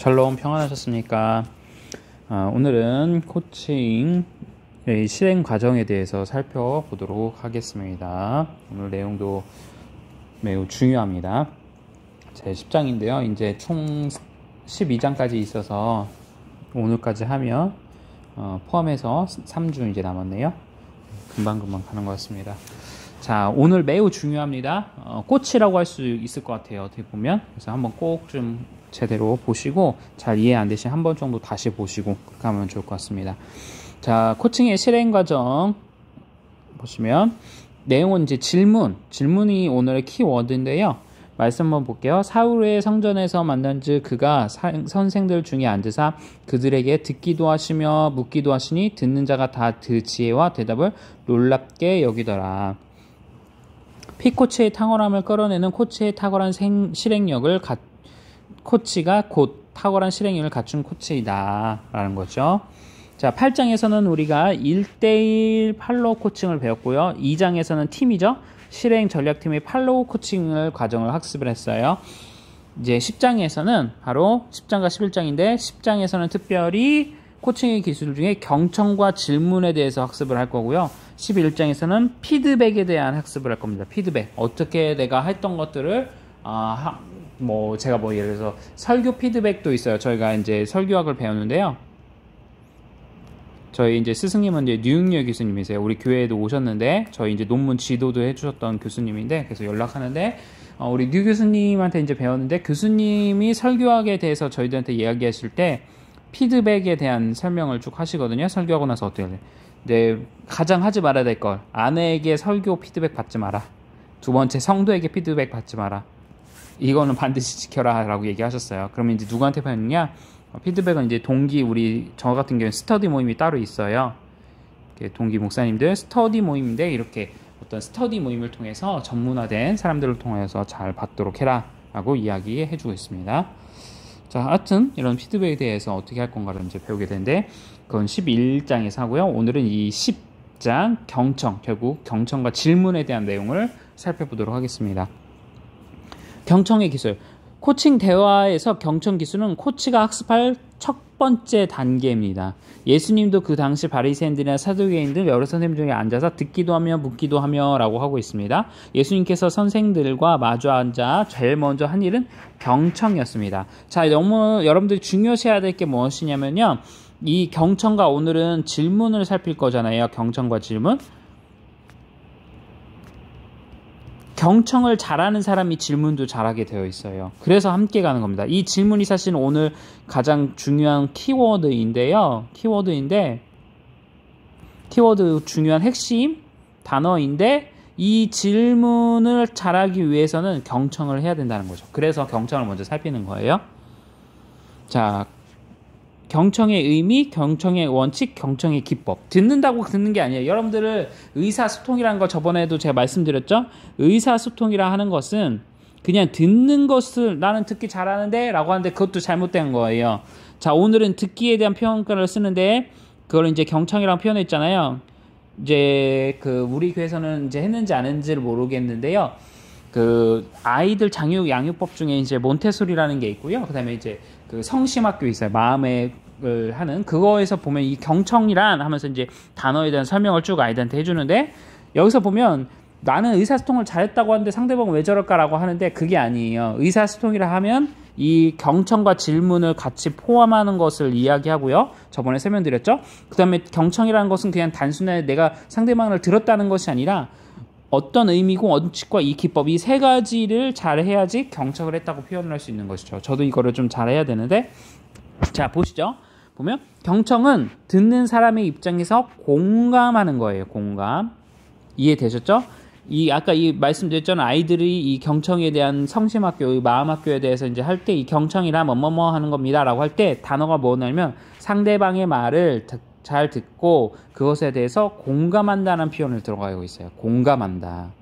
샬롬 평안하셨습니까? 오늘은 코칭 실행 과정에 대해서 살펴보도록 하겠습니다. 오늘 내용도 매우 중요합니다. 제 10장인데요. 이제 총 12장까지 있어서 오늘까지 하면 포함해서 3주 이제 남았네요. 금방금방 가는 것 같습니다. 자, 오늘 매우 중요합니다. 꽃이라고 할 수 있을 것 같아요. 어떻게 보면. 그래서 한번 꼭 좀 제대로 보시고 잘 이해 안 되시면 한 번 정도 다시 보시고 그렇게 하면 좋을 것 같습니다. 자, 코칭의 실행 과정 보시면 내용은 이제 질문이 오늘의 키워드인데요. 말씀 한번 볼게요. 사울의 성전에서 만난즉 그가 선생들 중에 앉으사 그들에게 듣기도 하시며 묻기도 하시니 듣는 자가 다 그 지혜와 대답을 놀랍게 여기더라. 피코치의 탁월함을 끌어내는 코치의 탁월한 실행력을 코치가 곧 탁월한 실행력을 갖춘 코치이다 라는 거죠. 자, 8장에서는 우리가 1대1 팔로우 코칭을 배웠고요. 2장에서는 팀이죠. 실행 전략팀의 팔로우 코칭을 과정을 학습을 했어요. 이제 10장에서는 바로 10장과 11장인데 10장에서는 특별히 코칭의 기술 중에 경청과 질문에 대해서 학습을 할 거고요. 11장에서는 피드백에 대한 학습을 할 겁니다. 피드백. 어떻게 내가 했던 것들을 제가 예를 들어서 설교 피드백도 있어요. 저희가 이제 설교학을 배우는데요. 저희 이제 스승님은 이제 뉴욕 교수님이세요. 우리 교회에도 오셨는데 저희 이제 논문 지도도 해주셨던 교수님인데 그래서 연락하는데 우리 뉴 교수님한테 이제 배웠는데 교수님이 설교학에 대해서 저희들한테 이야기하실 때 피드백에 대한 설명을 쭉 하시거든요. 설교하고 나서 어떻게 해야 돼? 네, 가장 하지 말아야 될 걸. 아내에게 설교 피드백 받지 마라. 두 번째, 성도에게 피드백 받지 마라. 이거는 반드시 지켜라 라고 얘기하셨어요. 그러면 이제 누구한테 받느냐? 피드백은 이제 저 같은 경우는 스터디 모임이 따로 있어요. 동기 목사님들 스터디 모임인데 이렇게 어떤 스터디 모임을 통해서 전문화된 사람들을 통해서 잘 받도록 해라 라고 이야기해 주고 있습니다. 자, 하여튼 이런 피드백에 대해서 어떻게 할 건가를 이제 배우게 되는데 그건 11장에서 하고요. 오늘은 이 10장 결국 경청과 질문에 대한 내용을 살펴보도록 하겠습니다. 경청의 기술. 코칭 대화에서 경청 기술은 코치가 학습할 첫 번째 단계입니다. 예수님도 그 당시 바리새인들이나 사두개인들 여러 선생님 중에 앉아서 듣기도 하며 묻기도 하며 라고 하고 있습니다. 예수님께서 선생들과 마주 앉아 제일 먼저 한 일은 경청이었습니다. 자, 너무 여러분들이 중요시해야 될 게 무엇이냐면요. 이 경청과 오늘은 질문을 살필 거잖아요. 경청과 질문. 경청을 잘하는 사람이 질문도 잘하게 되어 있어요. 그래서 함께 가는 겁니다. 이 질문이 사실 오늘 가장 중요한 키워드인데요. 키워드 중요한 핵심 단어인데 이 질문을 잘하기 위해서는 경청을 해야 된다는 거죠. 그래서 경청을 먼저 살피는 거예요. 자, 경청의 의미, 경청의 원칙, 경청의 기법. 듣는다고 듣는 게 아니에요. 여러분들을 의사소통이라는 거 저번에도 제가 말씀드렸죠? 의사소통이라 하는 것은 그냥 듣는 것을 나는 듣기 잘하는데 라고 하는데 그것도 잘못된 거예요. 자, 오늘은 듣기에 대한 평가를 쓰는데 그걸 이제 경청이라고 표현했잖아요. 이제 우리 교회에서는 이제 했는지 안 했는지를 모르겠는데요. 아이들 양육법 중에 이제 몬테소리라는 게 있고요. 그 다음에 이제 성심학교 있어요. 마음을 하는 그거에서 보면 이 경청이란 하면서 이제 단어에 대한 설명을 쭉 아이들한테 해주는데 여기서 보면 나는 의사소통을 잘했다고 하는데 상대방은 왜 저럴까라고 하는데 그게 아니에요. 의사소통이라 하면 이 경청과 질문을 같이 포함하는 것을 이야기하고요. 저번에 설명드렸죠. 그 다음에 경청이라는 것은 그냥 단순히 내가 상대방을 들었다는 것이 아니라 어떤 의미고 원칙과 이 기법 이 세 가지를 잘 해야지 경청을 했다고 표현을 할 수 있는 것이죠. 저도 이거를 좀 잘해야 되는데 자, 보시죠. 보면 경청은 듣는 사람의 입장에서 공감하는 거예요. 공감. 이해되셨죠? 아까 말씀드렸잖아요. 아이들이 이 경청에 대한 성심학교, 마음학교에 대해서 이제 할 때 이 경청이라 뭐뭐뭐 하는 겁니다 라고 할 때 단어가 뭐냐면 상대방의 말을 잘 듣고 그것에 대해서 공감한다는 표현을 들어가고 있어요. 공감한다.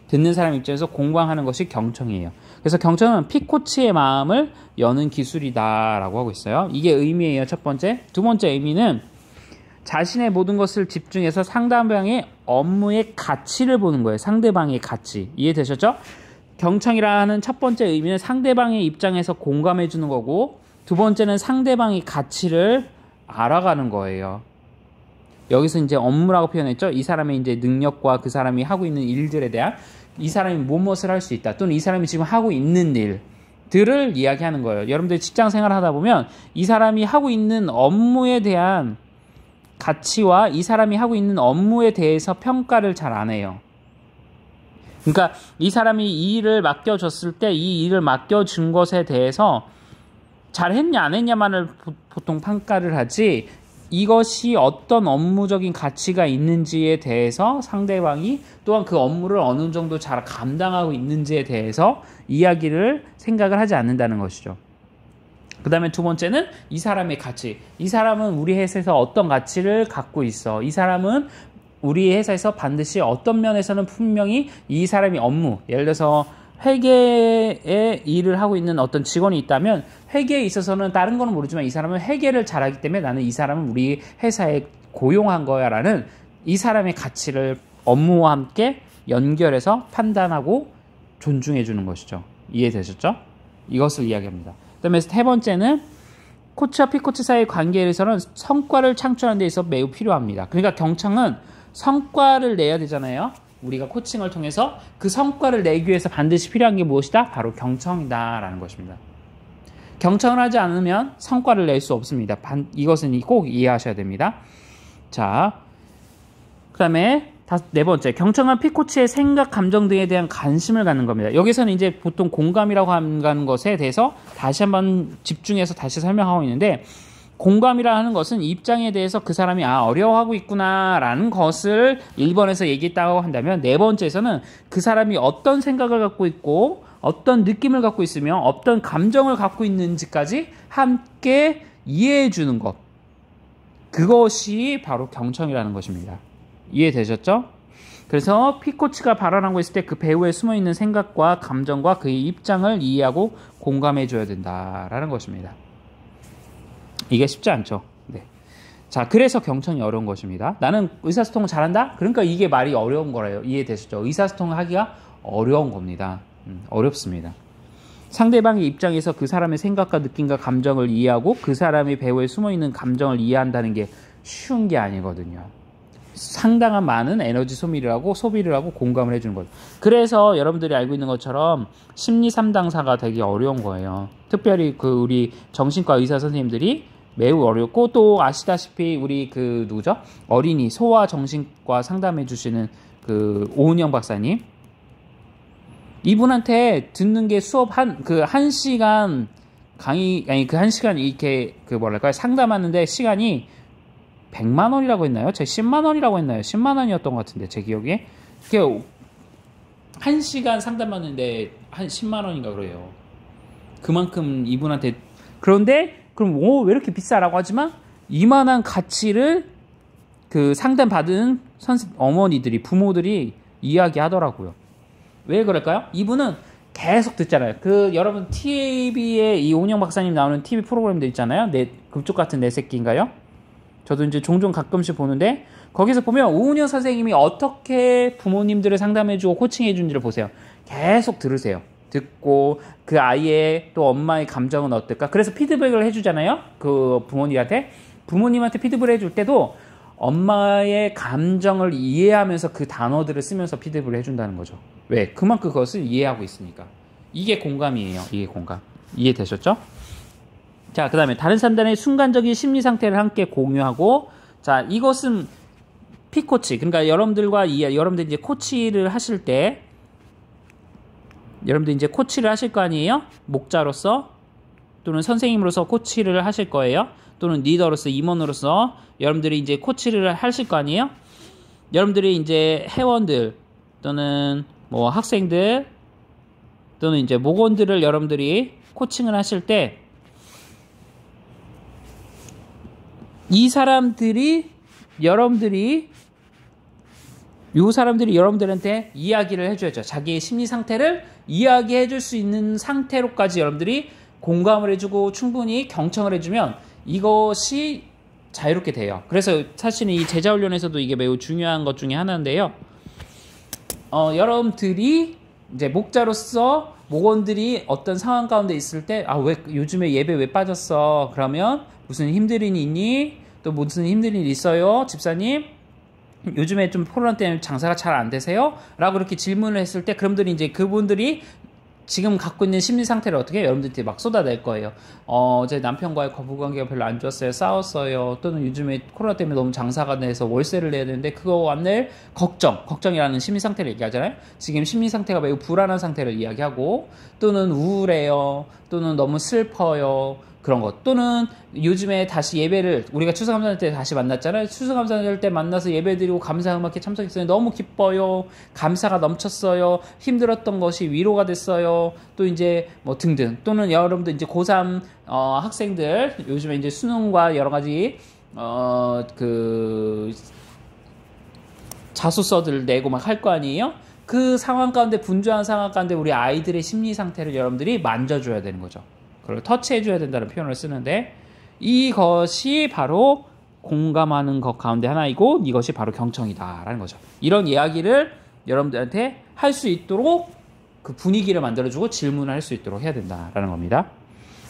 듣는 사람 입장에서 공감하는 것이 경청이에요. 그래서 경청은 피코치의 마음을 여는 기술이다라고 하고 있어요. 이게 의미예요. 첫 번째. 두 번째 의미는 자신의 모든 것을 집중해서 상대방의 업무의 가치를 보는 거예요. 상대방의 가치. 이해되셨죠? 경청이라는 첫 번째 의미는 상대방의 입장에서 공감해 주는 거고 두 번째는 상대방의 가치를 알아가는 거예요. 여기서 이제 업무라고 표현했죠. 이 사람의 이제 능력과 그 사람이 하고 있는 일들에 대한 이 사람이 무엇을 할 수 있다. 또는 이 사람이 지금 하고 있는 일들을 이야기하는 거예요. 여러분들 직장 생활을 하다 보면 이 사람이 하고 있는 업무에 대한 가치와 이 사람이 하고 있는 업무에 대해서 평가를 잘 안 해요. 그러니까 이 사람이 이 일을 맡겨줬을 때 이 일을 맡겨준 것에 대해서 잘했냐 안 했냐만을 보통 평가를 하지 이것이 어떤 업무적인 가치가 있는지에 대해서 상대방이 또한 그 업무를 어느 정도 잘 감당하고 있는지에 대해서 이야기를 생각을 하지 않는다는 것이죠. 그 다음에 두 번째는 이 사람의 가치. 이 사람은 우리 회사에서 어떤 가치를 갖고 있어. 이 사람은 우리 회사에서 반드시 어떤 면에서는 분명히 이 사람이 업무, 예를 들어서 회계의 일을 하고 있는 어떤 직원이 있다면 회계에 있어서는 다른 거는 모르지만 이 사람은 회계를 잘하기 때문에 나는 이 사람은 우리 회사에 고용한 거야 라는 이 사람의 가치를 업무와 함께 연결해서 판단하고 존중해 주는 것이죠. 이해되셨죠? 이것을 이야기합니다. 그 다음에 세 번째는 코치와 피코치 사이의 관계에서는 성과를 창출하는 데 있어 매우 필요합니다. 그러니까 경청은 성과를 내야 되잖아요. 우리가 코칭을 통해서 그 성과를 내기 위해서 반드시 필요한 게 무엇이다? 바로 경청이다 라는 것입니다. 경청을 하지 않으면 성과를 낼 수 없습니다. 이것은 꼭 이해하셔야 됩니다. 자, 그 다음에 네 번째, 경청한 피코치의 생각, 감정 등에 대한 관심을 갖는 겁니다. 여기서는 이제 보통 공감이라고 하는 것에 대해서 다시 한번 집중해서 다시 설명하고 있는데, 공감이라 하는 것은 입장에 대해서 그 사람이 어려워하고 있구나 라는 것을 1번에서 얘기했다고 한다면, 네 번째에서는 그 사람이 어떤 생각을 갖고 있고 어떤 느낌을 갖고 있으며 어떤 감정을 갖고 있는지까지 함께 이해해 주는 것, 그것이 바로 경청이라는 것입니다. 이해되셨죠? 그래서 피코치가 발언하고 있을 때 그 배우에 숨어있는 생각과 감정과 그의 입장을 이해하고 공감해 줘야 된다라는 것입니다. 이게 쉽지 않죠. 네. 자, 그래서 경청이 어려운 것입니다. 나는 의사소통을 잘한다? 그러니까 이게 말이 어려운 거래요. 이해되시죠? 의사소통을 하기가 어려운 겁니다. 어렵습니다. 상대방의 입장에서 그 사람의 생각과 느낌과 감정을 이해하고 그 사람의 배우에 숨어있는 감정을 이해한다는 게 쉬운 게 아니거든요. 상당한 많은 에너지 소비를 하고 공감을 해주는 거죠. 그래서 여러분들이 알고 있는 것처럼 심리 상담사가 되게 어려운 거예요. 특별히 그 우리 정신과 의사 선생님들이 매우 어렵고, 또 아시다시피 우리 그 누구죠? 어린이 소아 정신과 상담해 주시는 그 오은영 박사님, 이분한테 듣는 게 수업 한 시간 강의, 아니 그 한 시간 이렇게 그 뭐랄까요, 상담하는데 시간이 100만 원이라고 했나요? 제가 10만 원이라고 했나요? 10만 원이었던 것 같은데 제 기억에. 그게 한 시간 상담하는데 한 10만 원인가 그래요. 그만큼 이분한테. 그런데 그럼 왜 이렇게 비싸라고 하지만 이만한 가치를 그 상담 받은 어머니들이, 부모들이 이야기하더라고요. 왜 그럴까요? 이분은 계속 듣잖아요. 여러분 TV에 이 오은영 박사님 나오는 TV 프로그램도 있잖아요. 금쪽 같은 내 새끼인가요? 저도 이제 종종 가끔씩 보는데, 거기서 보면 오은영 선생님이 어떻게 부모님들을 상담해주고 코칭해주는지를 보세요. 계속 들으세요. 듣고 그 아이의 또 엄마의 감정은 어떨까? 그래서 피드백을 해주잖아요. 그 부모님한테 피드백을 해줄 때도 엄마의 감정을 이해하면서 그 단어들을 쓰면서 피드백을 해준다는 거죠. 왜? 그만큼 그것을 이해하고 있으니까. 이게 공감이에요. 이게 공감. 이해되셨죠? 자, 그 다음에 다른 사람들의 순간적인 심리 상태를 함께 공유하고, 자, 이것은 피코치. 그러니까 여러분들 이제 코치를 하실 때, 여러분들 이제 코치를 하실 거 아니에요? 목자로서 또는 선생님으로서 코치를 하실 거예요. 또는 리더로서, 임원으로서 여러분들이 이제 코치를 하실 거 아니에요? 여러분들이 이제 회원들 또는 뭐 학생들 또는 이제 목원들을 여러분들이 코칭을 하실 때, 이 사람들이 여러분들한테 이야기를 해줘야죠. 자기의 심리 상태를 이야기해 줄 수 있는 상태로까지 여러분들이 공감을 해주고 충분히 경청을 해주면 이것이 자유롭게 돼요. 그래서 사실은 이 제자 훈련에서도 이게 매우 중요한 것 중에 하나인데요. 여러분들이 이제 목자로서 목원들이 어떤 상황 가운데 있을 때, 아, 왜, 요즘에 예배 왜 빠졌어? 그러면 무슨 힘든 일이 있니? 또 무슨 힘든 일이 있어요? 집사님? 요즘에 좀 코로나 때문에 장사가 잘 안 되세요? 라고 이렇게 질문을 했을 때, 그분들이 이제 그분들이 지금 갖고 있는 심리 상태를 어떻게 여러분들한테 막 쏟아낼 거예요. 제 남편과의 거부관계가 별로 안 좋았어요. 싸웠어요. 또는 요즘에 코로나 때문에 너무 장사가 돼서 월세를 내야 되는데 그거 안 낼 걱정이라는 심리 상태를 얘기하잖아요. 지금 심리 상태가 매우 불안한 상태를 이야기하고, 또는 우울해요. 또는 너무 슬퍼요. 그런 것. 또는 요즘에 다시 예배를, 우리가 추수감사절 때 다시 만났잖아요. 추수감사절 때 만나서 예배드리고 감사음악회 참석했어요. 너무 기뻐요. 감사가 넘쳤어요. 힘들었던 것이 위로가 됐어요. 또 이제 뭐 등등. 또는 여러분들 이제 고3 학생들 요즘에 이제 수능과 여러 가지 자소서들 내고 막 할 거 아니에요? 그 상황 가운데, 분주한 상황 가운데 우리 아이들의 심리 상태를 여러분들이 만져줘야 되는 거죠. 그걸 터치해줘야 된다는 표현을 쓰는데, 이것이 바로 공감하는 것 가운데 하나이고, 이것이 바로 경청이다라는 거죠. 이런 이야기를 여러분들한테 할 수 있도록 그 분위기를 만들어주고 질문을 할 수 있도록 해야 된다라는 겁니다.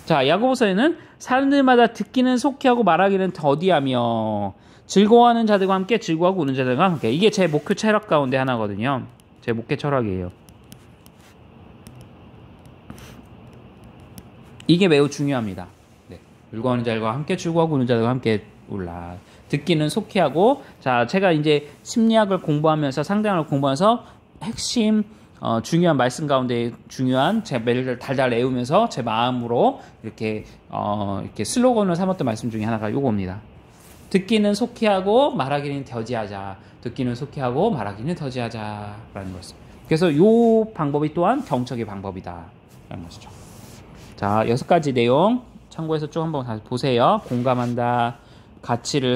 자, 야고보서에는 사람들마다 듣기는 속히하고 말하기는 더디하며 즐거워하는 자들과 함께 즐거워하고 우는 자들과 함께. 이게 제 목표 철학 가운데 하나거든요. 제 목표 철학이에요. 이게 매우 중요합니다. 네. 즐거워하는 자들과 함께 즐거워하고 우는 자들과 함께 울라. 듣기는 속히하고. 자, 제가 이제 심리학을 공부하면서, 상대학을 공부하면서 핵심 중요한 말씀 가운데 중요한, 제가 매일 달달 외우면서 제 마음으로 이렇게 슬로건을 삼았던 말씀 중에 하나가 요겁니다. 듣기는 속히하고 말하기는 더디하자. 듣기는 속히하고 말하기는 더디하자라는 것입니다. 그래서 요 방법이 또한 경청의 방법이다 라는 것이죠. 자, 6가지 내용 참고해서 쭉 한번 다시 보세요. 공감한다.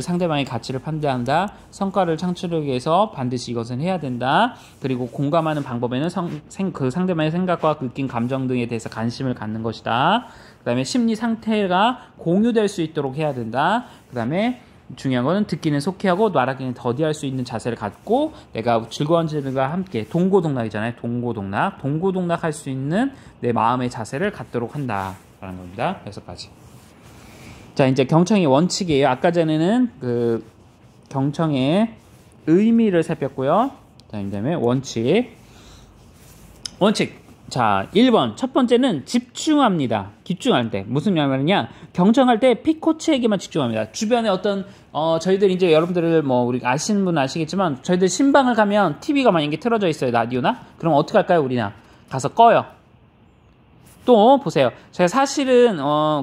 상대방의 가치를 판단한다. 성과를 창출하기 위해서 반드시 이것은 해야 된다. 그리고 공감하는 방법에는 그 상대방의 생각과 느낀 감정 등에 대해서 관심을 갖는 것이다. 그 다음에 심리 상태가 공유될 수 있도록 해야 된다. 그 다음에 중요한 거는 듣기는 속히하고 말하기는 더디할 수 있는 자세를 갖고, 내가 즐거운 자들과 함께 동고동락이잖아요. 동고동락할 수 있는 내 마음의 자세를 갖도록 한다라는 겁니다. 6가지. 자, 이제 경청의 원칙이에요. 아까 전에는 그 경청의 의미를 살폈고요. 자, 그다음에 원칙. 자, 1번. 첫 번째는 집중합니다. 집중할 때. 무슨 말이냐? 경청할 때 피코치에게만 집중합니다. 주변에 어떤, 저희들 이제 여러분들 우리 아시는 분은 아시겠지만, 저희들 신방을 가면 TV가 만약에 틀어져 있어요. 라디오나? 그럼 어떻게 할까요? 우리나? 가서 꺼요. 또 보세요. 제가 사실은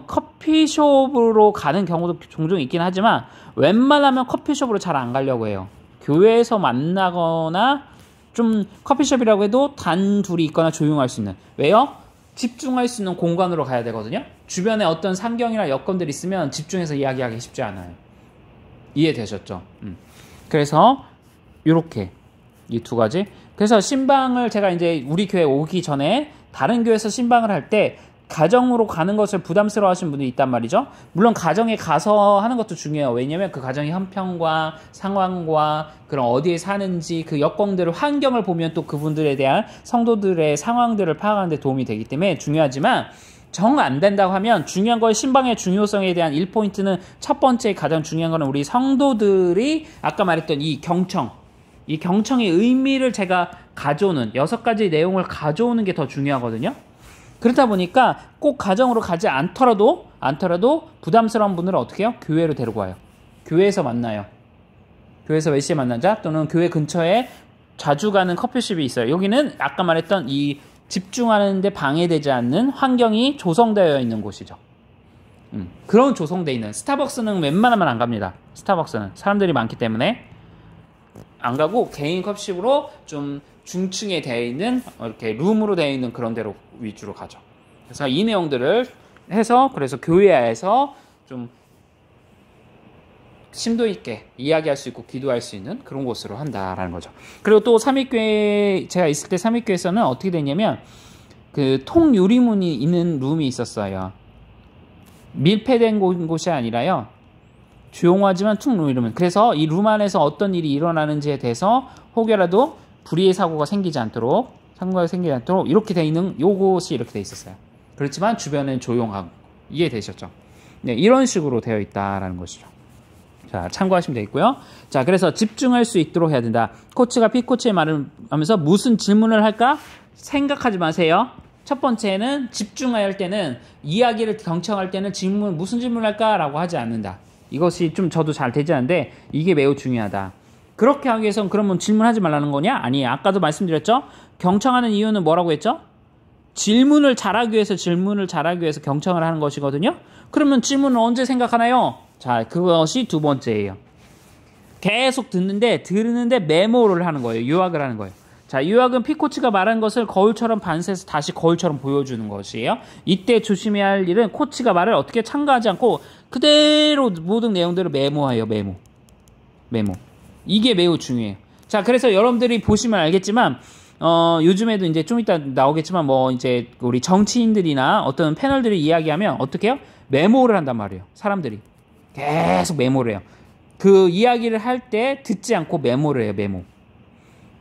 커피숍으로 가는 경우도 종종 있긴 하지만 웬만하면 커피숍으로 잘 안 가려고 해요. 교회에서 만나거나, 좀 커피숍이라고 해도 단둘이 있거나 조용할 수 있는. 왜요? 집중할 수 있는 공간으로 가야 되거든요. 주변에 어떤 상경이나 여건들이 있으면 집중해서 이야기하기 쉽지 않아요. 이해되셨죠? 그래서 이렇게 이 2가지. 그래서 신방을 제가 이제 우리 교회 오기 전에 다른 교회에서 신방을 할 때 가정으로 가는 것을 부담스러워 하시는 분들이 있단 말이죠. 물론 가정에 가서 하는 것도 중요해요. 왜냐면 그 가정의 형편과 상황과 그런 어디에 사는지 그 여건들을, 환경을 보면 또 그분들에 대한 성도들의 상황들을 파악하는 데 도움이 되기 때문에 중요하지만, 정 안 된다고 하면 중요한 건 신방의 중요성에 대한 1포인트는, 첫 번째 가장 중요한 거는 우리 성도들이 아까 말했던 이 경청의 의미를 제가 가져오는 6가지 내용을 가져오는 게 더 중요하거든요. 그렇다 보니까 꼭 가정으로 가지 않더라도 부담스러운 분들은 어떻게 해요? 교회로 데리고 와요. 교회에서 만나요. 교회에서 몇 시에 만나자? 또는 교회 근처에 자주 가는 커피숍이 있어요. 여기는 아까 말했던 이 집중하는 데 방해되지 않는 환경이 조성되어 있는 곳이죠. 그런 조성되어 있는. 스타벅스는 웬만하면 안 갑니다. 스타벅스는 사람들이 많기 때문에 안 가고 개인 커피숍으로 좀 중층에 되어 있는, 이렇게 룸으로 되어 있는 그런 데로 위주로 가죠. 그래서 이 내용들을 해서, 그래서 교회에서 좀 심도 있게 이야기할 수 있고 기도할 수 있는 그런 곳으로 한다라는 거죠. 그리고 또 삼위교회, 제가 있을 때 삼위교회에서는 어떻게 됐냐면, 그 통유리문이 있는 룸이 있었어요. 밀폐된 곳이 아니라요, 조용하지만 통유리문. 그래서 이 룸 안에서 어떤 일이 일어나는지에 대해서 혹여라도 불의의 사고가 생기지 않도록 상관이 생기지 않도록 이렇게 돼 있는 요것이 이렇게 돼 있었어요. 그렇지만 주변은 조용하고. 이해되셨죠? 네, 이런 식으로 되어 있다라는 것이죠. 자, 참고하시면 되겠고요. 자, 그래서 집중할 수 있도록 해야 된다. 코치가 P코치의 말을 하면서 무슨 질문을 할까? 생각하지 마세요. 첫 번째는 집중해야 할 때는 이야기를 경청할 때는 무슨 질문을 할까라고 하지 않는다. 이것이 좀 저도 잘 되지 않는데 이게 매우 중요하다. 그렇게 하기 위해서는 그러면 질문하지 말라는 거냐? 아니에요. 아까도 말씀드렸죠? 경청하는 이유는 뭐라고 했죠? 질문을 잘하기 위해서 경청을 하는 것이거든요. 그러면 질문을 언제 생각하나요? 자, 그것이 두 번째예요. 계속 들으는데 메모를 하는 거예요. 유학을 하는 거예요. 자, 유학은 P코치가 말한 것을 거울처럼 반사해서 다시 거울처럼 보여주는 것이에요. 이때 조심해야 할 일은 코치가 말을 어떻게 참가하지 않고 그대로 모든 내용들을 메모해요. 메모. 이게 매우 중요해요. 자, 그래서 여러분들이 보시면 알겠지만 요즘에도 이제 좀 이따 나오겠지만 뭐 이제 우리 정치인들이나 어떤 패널들이 이야기하면 어떻게 해요? 메모를 한단 말이에요. 사람들이 계속 메모를 해요. 그 이야기를 할 때 듣지 않고 메모를 해요.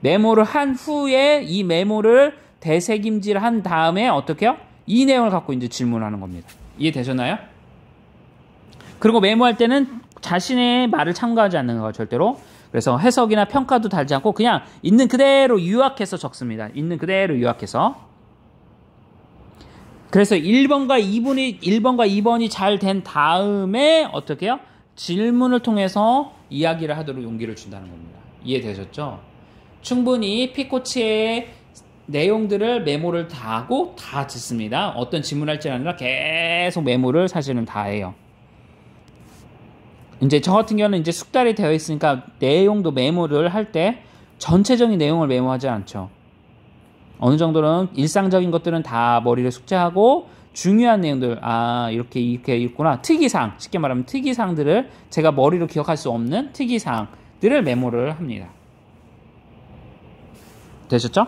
메모를 한 후에 이 메모를 되새김질한 다음에 어떻게 해요? 이 내용을 갖고 이제 질문하는 겁니다. 이해되셨나요? 그리고 메모할 때는 자신의 말을 참고하지 않는 거예요. 절대로. 그래서 해석이나 평가도 달지 않고 그냥 있는 그대로 요약해서 적습니다. 있는 그대로 요약해서. 그래서 1번과 2번이 잘 된 다음에 어떻게 해요? 질문을 통해서 이야기를 하도록 용기를 준다는 겁니다. 이해되셨죠? 충분히 P코치의 내용들을 메모를 다 하고 다 듣습니다. 어떤 질문할지는 아니라 계속 메모를 사실은 다 해요. 이제 저 같은 경우는 이제 숙달이 되어 있으니까 내용도 메모를 할 때 전체적인 내용을 메모하지 않죠. 어느 정도는 일상적인 것들은 다 머리를 숙제하고 중요한 내용들, 이렇게 있구나. 특이사항, 쉽게 말하면 특이사항들을 제가 머리로 기억할 수 없는 특이사항들을 메모를 합니다. 되셨죠?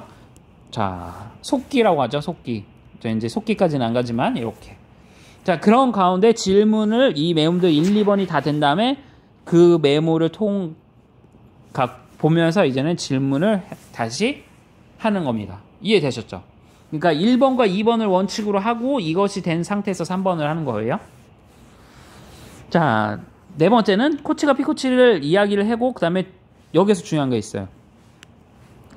자, 속기라고 하죠. 속기. 저 이제 속기까지는 안 가지만 이렇게. 자, 그런 가운데 질문을 이 메모들 1, 2번이 다 된 다음에 그 메모를 보면서 이제는 질문을 다시 하는 겁니다. 이해되셨죠? 그러니까 1번과 2번을 원칙으로 하고 이것이 된 상태에서 3번을 하는 거예요. 자, 네 번째는 코치가 P코치를 이야기를 하고 그 다음에 여기서 중요한 게 있어요.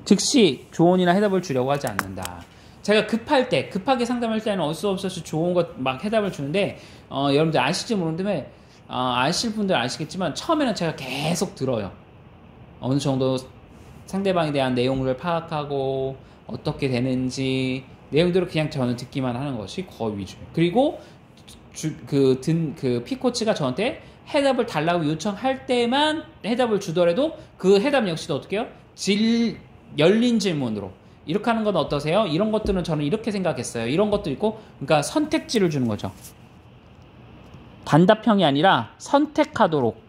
즉시 조언이나 해답을 주려고 하지 않는다. 제가 급하게 상담할 때는 어쩔 수 없이 좋은 것 막 해답을 주는데 여러분들 아실지 모르는데 아실 분들 아시겠지만 처음에는 제가 계속 들어요. 어느 정도 상대방에 대한 내용을 파악하고 어떻게 되는지 내용들을 그냥 저는 듣기만 하는 것이 거의 위주예요. 그리고 P코치가 저한테 해답을 달라고 요청할 때만 해답을 주더라도 그 해답 역시도 어떻게 해요? 열린 질문으로 이렇게 하는 건 어떠세요? 이런 것들은 저는 이렇게 생각했어요. 이런 것도 있고, 그러니까 선택지를 주는 거죠. 단답형이 아니라 선택하도록.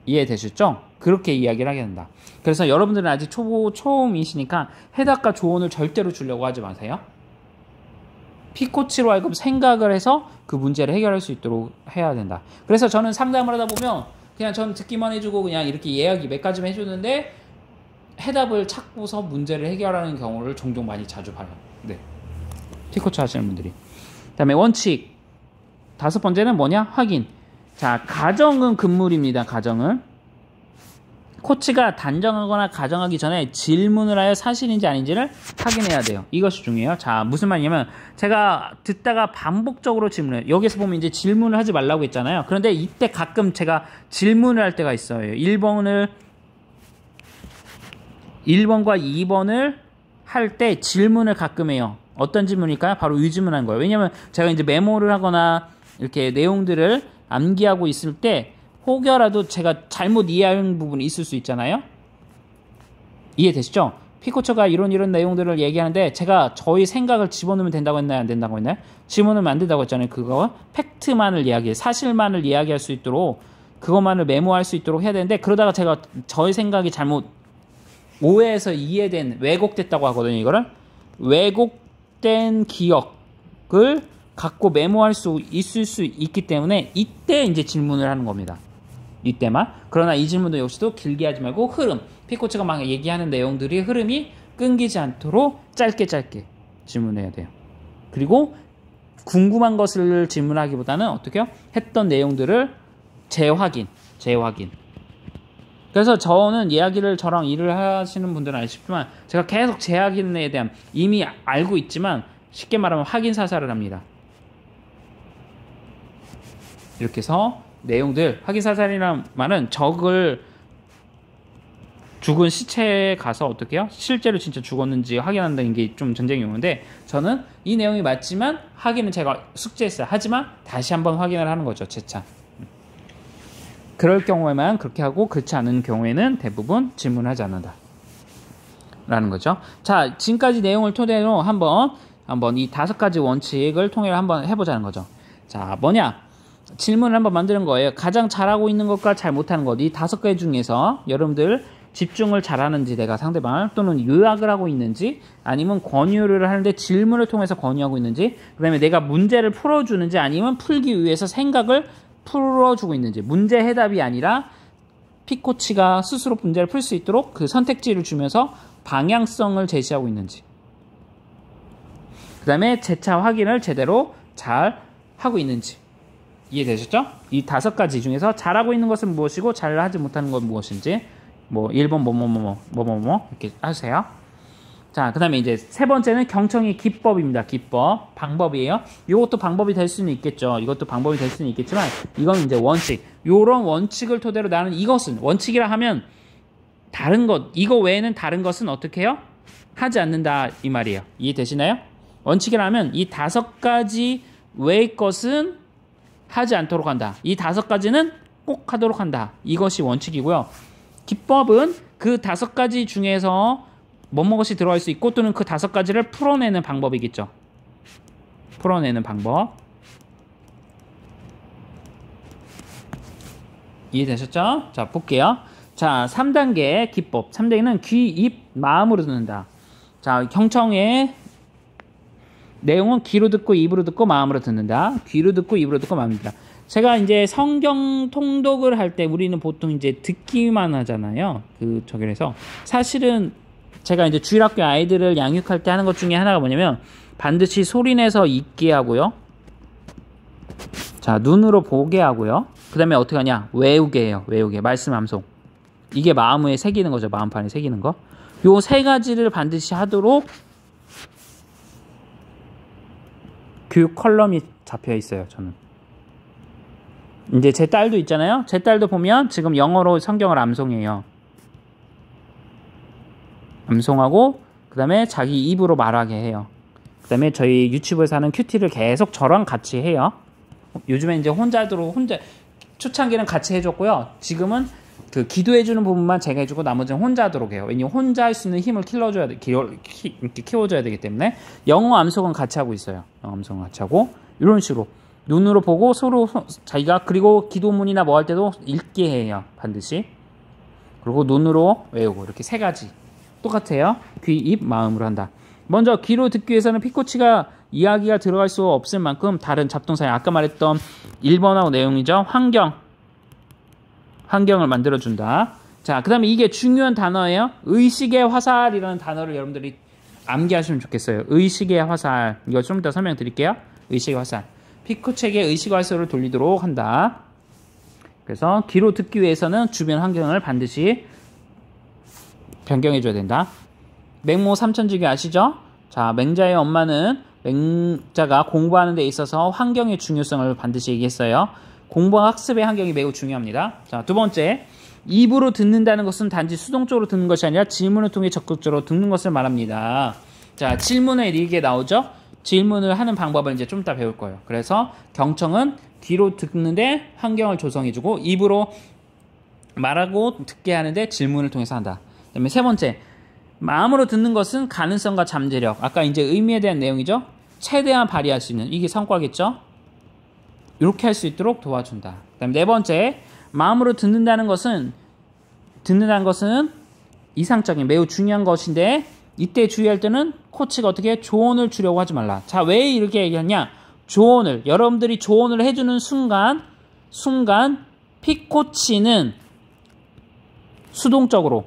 이해되셨죠? 그렇게 이야기를 하게 된다. 그래서 여러분들은 아직 초음이시니까 해답과 조언을 절대로 주려고 하지 마세요. P코치로 하여금 생각을 해서 그 문제를 해결할 수 있도록 해야 된다. 그래서 저는 상담을 하다 보면 그냥 저는 듣기만 해주고 그냥 이렇게 이야기 몇 가지만 해주는데 해답을 찾고서 문제를 해결하는 경우를 종종 자주 봐요. 네. P코치 하시는 분들이. 그 다음에 원칙. 5번째는 뭐냐? 확인. 자, 가정은 금물입니다. 가정은. 코치가 단정하거나 가정하기 전에 질문을 하여 사실인지 아닌지를 확인해야 돼요. 이것이 중요해요. 자, 무슨 말이냐면 제가 듣다가 반복적으로 질문해요. 여기서 보면 이제 질문을 하지 말라고 했잖아요. 그런데 이때 가끔 제가 질문을 할 때가 있어요. 1번과 2번을 할 때 질문을 가끔 해요. 어떤 질문일까요? 바로 이 질문한 거예요. 왜냐면 제가 이제 메모를 하거나 이렇게 내용들을 암기하고 있을 때 혹여라도 제가 잘못 이해한 부분이 있을 수 있잖아요. 이해되시죠? P코치가 이런 내용들을 얘기하는데 제가 저희 생각을 집어넣으면 된다고 했나요? 안 된다고 했나요? 집어넣으면 안 된다고 했잖아요. 그거 팩트만을 사실만을 이야기할 수 있도록 그것만을 메모할 수 있도록 해야 되는데 그러다가 제가 저희 생각이 잘못 오해해서 이해된 왜곡됐다고 하거든요. 이거를 왜곡된 기억을 갖고 메모할 수 있을 수 있기 때문에 이때 이제 질문을 하는 겁니다. 이때만. 그러나 이 질문도 역시도 길게 하지 말고 흐름. P코치가 막 얘기하는 내용들이 흐름이 끊기지 않도록 짧게 질문해야 돼요. 그리고 궁금한 것을 질문하기보다는 어떻게 해요? 했던 내용들을 재확인. 그래서 저는 이야기를 저랑 일을 하시는 분들은 아시지만 제가 계속 재확인에 대한 이미 알고 있지만 쉽게 말하면 확인 사살을 합니다. 이렇게 해서 내용들, 확인 사살이라는 말은 죽은 시체에 가서 어떻게 해요? 실제로 진짜 죽었는지 확인한다는 게 좀 전쟁 용어인데 저는 이 내용이 맞지만 확인은 제가 숙제했어요. 하지만 다시 한번 확인을 하는 거죠. 재차. 그럴 경우에만 그렇게 하고 그렇지 않은 경우에는 대부분 질문하지 않는다. 라는 거죠. 자, 지금까지 내용을 토대로 한번 이 5가지 원칙을 통해 한번 해보자는 거죠. 자, 뭐냐? 질문을 한번 만드는 거예요. 가장 잘하고 있는 것과 잘 못하는 것. 이 5가지 중에서 여러분들 집중을 잘하는지 내가 상대방을 또는 요약을 하고 있는지 아니면 권유를 하는데 질문을 통해서 권유하고 있는지 그 다음에 내가 문제를 풀어주는지 아니면 풀기 위해서 생각을 풀어주고 있는지 문제 해답이 아니라 피코치가 스스로 문제를 풀 수 있도록 그 선택지를 주면서 방향성을 제시하고 있는지 그 다음에 재차 확인을 제대로 잘 하고 있는지 이해되셨죠? 이 5가지 중에서 잘하고 있는 것은 무엇이고 잘하지 못하는 건 무엇인지 뭐 1번 뭐뭐뭐 이렇게 하세요. 자, 그 다음에 이제 3번째는 경청의 기법입니다. 기법, 방법이에요. 이것도 방법이 될 수는 있겠죠. 이것도 방법이 될 수는 있겠지만 이건 이제 원칙. 요런 원칙을 토대로 나는 이것은 원칙이라 하면 다른 것, 이거 외에는 다른 것은 어떻게 해요? 하지 않는다 이 말이에요. 이해되시나요? 원칙이라 하면 이 5가지 외의 것은 하지 않도록 한다. 이 5가지는 꼭 하도록 한다. 이것이 원칙이고요. 기법은 그 5가지 중에서 뭐뭐것이 들어갈 수 있고 또는 그 5가지를 풀어내는 방법이겠죠. 풀어내는 방법. 이해되셨죠? 자, 볼게요. 자, 3단계 기법. 3단계는 귀, 입, 마음으로 듣는다. 자, 경청의 내용은 귀로 듣고 입으로 듣고 마음으로 듣는다. 귀로 듣고 입으로 듣고 마음으로 듣는다. 제가 이제 성경 통독을 할 때 우리는 보통 이제 듣기만 하잖아요. 그래서 사실은 제가 이제 주일학교 아이들을 양육할 때 하는 것 중에 하나가 뭐냐면 반드시 소리내서 읽게 하고요. 자, 눈으로 보게 하고요. 그 다음에 어떻게 하냐? 외우게 해요. 외우게. 말씀 암송. 이게 마음에 새기는 거죠. 마음판에 새기는 거. 요 3가지를 반드시 하도록 교육 컬럼이 잡혀 있어요. 저는. 이제 제 딸도 있잖아요. 제 딸도 보면 지금 영어로 성경을 암송해요. 암송하고 그 다음에 자기 입으로 말하게 해요. 그 다음에 저희 유튜브에서 하는 큐티를 계속 저랑 같이 해요. 요즘에 이제 혼자 초창기는 같이 해줬고요. 지금은 그 기도해주는 부분만 제가 해주고 나머지는 혼자 하도록 해요. 왜냐면 혼자 할 수 있는 힘을 키워줘야 되기 때문에 영어 암송은 같이 하고 있어요. 영어 암송은 같이 하고 이런 식으로 눈으로 보고 서로 자기가 그리고 기도문이나 뭐 할 때도 읽게 해요. 반드시. 그리고 눈으로 외우고 이렇게 3가지 똑같아요. 귀, 입, 마음으로 한다. 먼저 귀로 듣기 위해서는 피코치가 이야기가 들어갈 수 없을 만큼 다른 잡동사에 아까 말했던 1번하고 내용이죠. 환경을 만들어준다. 자, 그 다음에 이게 중요한 단어예요. 의식의 화살이라는 단어를 여러분들이 암기하시면 좋겠어요. 의식의 화살. 이거 좀 더 설명드릴게요. 의식의 화살. 피코치에게 의식의 화살을 돌리도록 한다. 그래서 귀로 듣기 위해서는 주변 환경을 반드시 변경해줘야 된다. 맹모 삼천지기 아시죠? 자, 맹자의 엄마는 맹자가 공부하는 데 있어서 환경의 중요성을 반드시 얘기했어요. 공부와 학습의 환경이 매우 중요합니다. 자, 2번째, 입으로 듣는다는 것은 단지 수동적으로 듣는 것이 아니라 질문을 통해 적극적으로 듣는 것을 말합니다. 자, 질문에 이게 나오죠? 질문을 하는 방법을 이제 좀 이따 배울 거예요. 그래서 경청은 귀로 듣는데 환경을 조성해주고 입으로 말하고 듣게 하는데 질문을 통해서 한다. 그 다음에 3번째, 마음으로 듣는 것은 가능성과 잠재력. 아까 이제 의미에 대한 내용이죠. 최대한 발휘할 수 있는 이게 성과겠죠. 이렇게 할 수 있도록 도와준다. 그 다음에 4번째, 마음으로 듣는다는 것은 이상적인 매우 중요한 것인데 이때 주의할 때는 코치가 어떻게 조언을 주려고 하지 말라. 자, 왜 이렇게 얘기하냐? 조언을 여러분들이 조언을 해주는 순간 피코치는 수동적으로